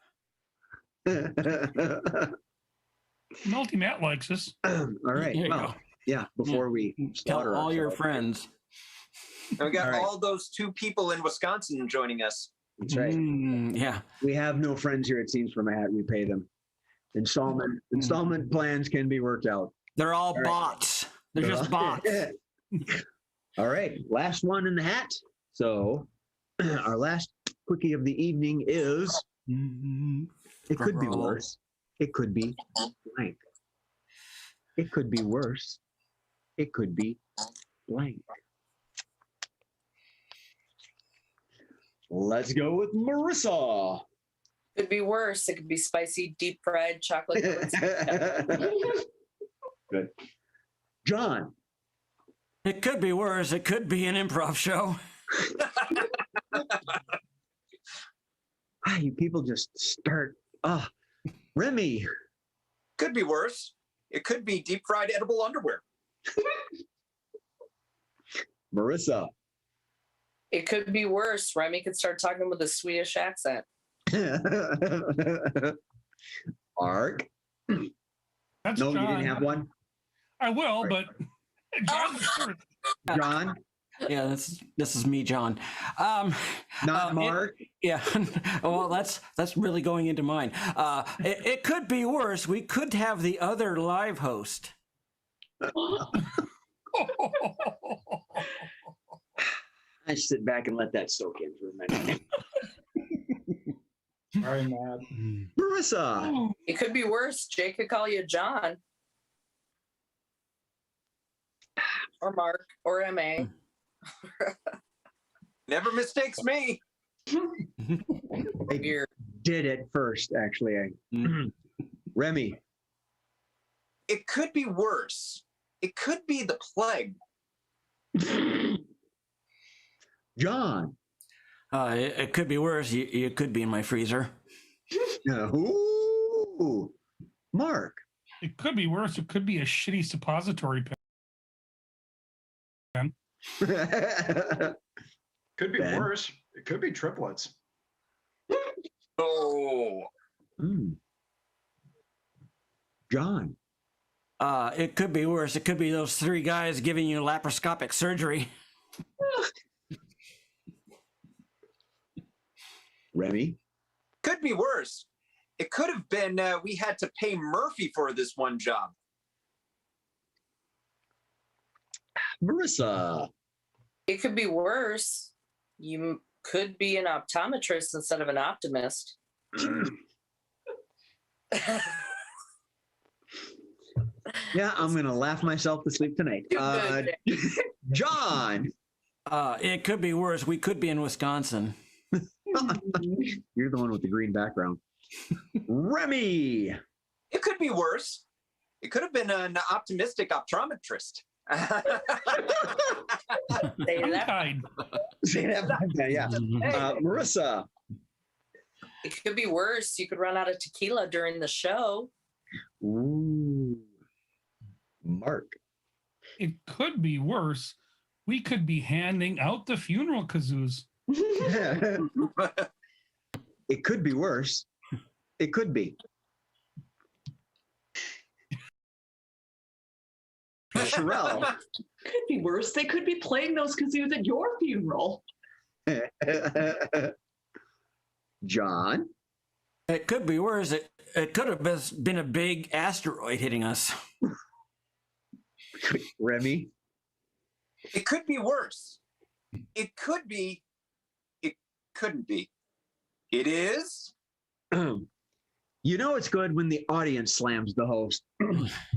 Multi-Matt likes us. All right. There you Well, go. yeah, before we Tell slaughter all your ourselves. friends. And we got All right. all those 2 people in Wisconsin joining us. That's right. Yeah. We have no friends here at Scenes from a Hat. We pay them. Installment plans can be worked out. They're all All right. bots. They're just bots. All right, last one in the hat. So our last quickie of the evening is, it could be worse. It could be blank. It could be worse. It could be blank. Let's go with Marissa. Could be worse. It could be spicy, deep fried chocolate. Good. John. It could be worse. It could be an improv show. You people just start. Remy. Could be worse. It could be deep fried edible underwear. Marissa. It could be worse. Remy could start talking with a Swedish accent. Mark. That's No, John. you didn't have one? I will, but John? Yeah, this is me, John. Not Mark? Yeah. Well, that's really going into mine. It could be worse. We could have the other live host. I sit back and let that soak in for a minute. Sorry, Matt. Marissa. It could be worse. Jake could call you John. Or Mark. Or M.A. Never mistakes me. I Weird. did it first, actually. Remy. It could be worse. It could be the plague. John. It could be worse. You could be in my freezer. Ooh. Mark. it could be worse. It could be a shitty suppository pen. Could be Ben? worse. It could be triplets. Oh, John. It could be worse. It could be those three guys giving you laparoscopic surgery. Remy. could be worse. It could have been we had to pay Murphy for this one job. Marissa. It could be worse. You could be an optometrist instead of an optimist. Yeah, I'm going to laugh myself to sleep tonight. Good. John. It could be worse. We could be in Wisconsin. You're the one with the green background. Remy. It could be worse. It could have been an optimistic optometrist. Say that. Untied. Say that. Yeah. Marissa. It could be worse. You could run out of tequila during the show. Ooh. Mark. It could be worse. We could be handing out the funeral kazoos. It could be worse. It could be. Sherelle. Could be worse. They could be playing those kazoos at your funeral. John. It could be worse. It could have been a big asteroid hitting us. Remy. It could be worse. It could be. It couldn't be. It is. You know it's good when the audience slams the host.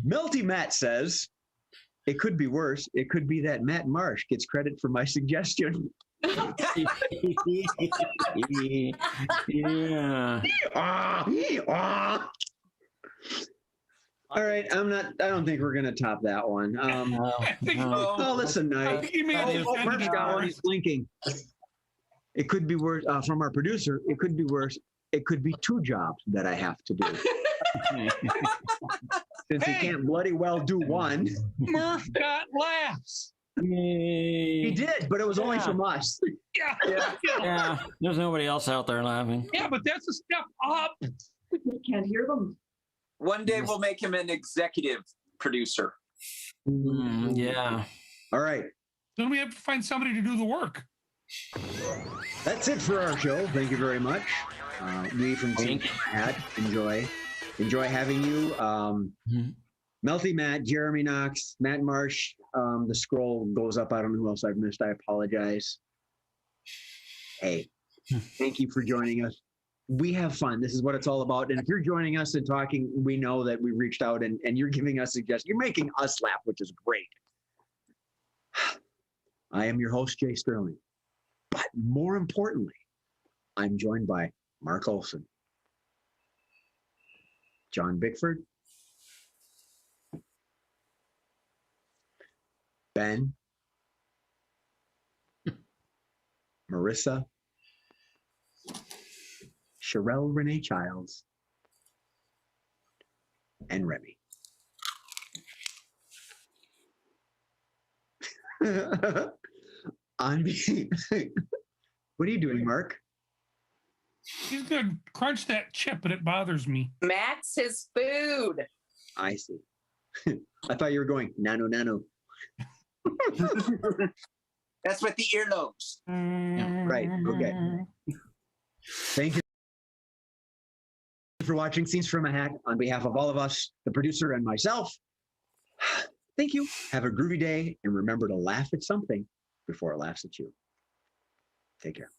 Melty Matt says, it could be worse. It could be that Matt Marsh gets credit for my suggestion. Yeah. All right, I don't think we're gonna top that one. I think, Oh, listen, I night. think you may have defended Mark's it got one. worse. He's blinking. It could be worse from our producer. It could be worse. It could be two jobs that I have to do. Since he can't bloody well do one. Murph got laughs. He did, but it was only from us. Yeah. There's nobody else out there laughing. Yeah, but that's a step up. We can't hear them. One day we'll make him an executive producer. Yeah. All right. Then we have to find somebody to do the work. That's it for our show. Thank you very much. We from Team Thank you. Hat enjoy having you. Melty Matt, Jeremy Knox, Matt Marsh. The scroll goes up. I don't know who else I've missed. I apologize. Hey, thank you for joining us. We have fun. This is what it's all about. And if you're joining us and talking, we know that we reached out and you're giving us suggestions. You're making us laugh, which is great. I am your host, Jay Sterling. But more importantly, I'm joined by Mark Olson, John Bickford, Ben, Marissa, Sherelle Renee Childs, and Remy. I'm what are you doing, Mark? He's gonna crunch that chip, but it bothers me. Max his food. I see. I thought you were going nano. That's what the earlobes. Right. Okay. Thank you for watching Scenes from a Hat. On behalf of all of us, the producer and myself, thank you. Have a groovy day, and remember to laugh at something before it laughs at you. Take care.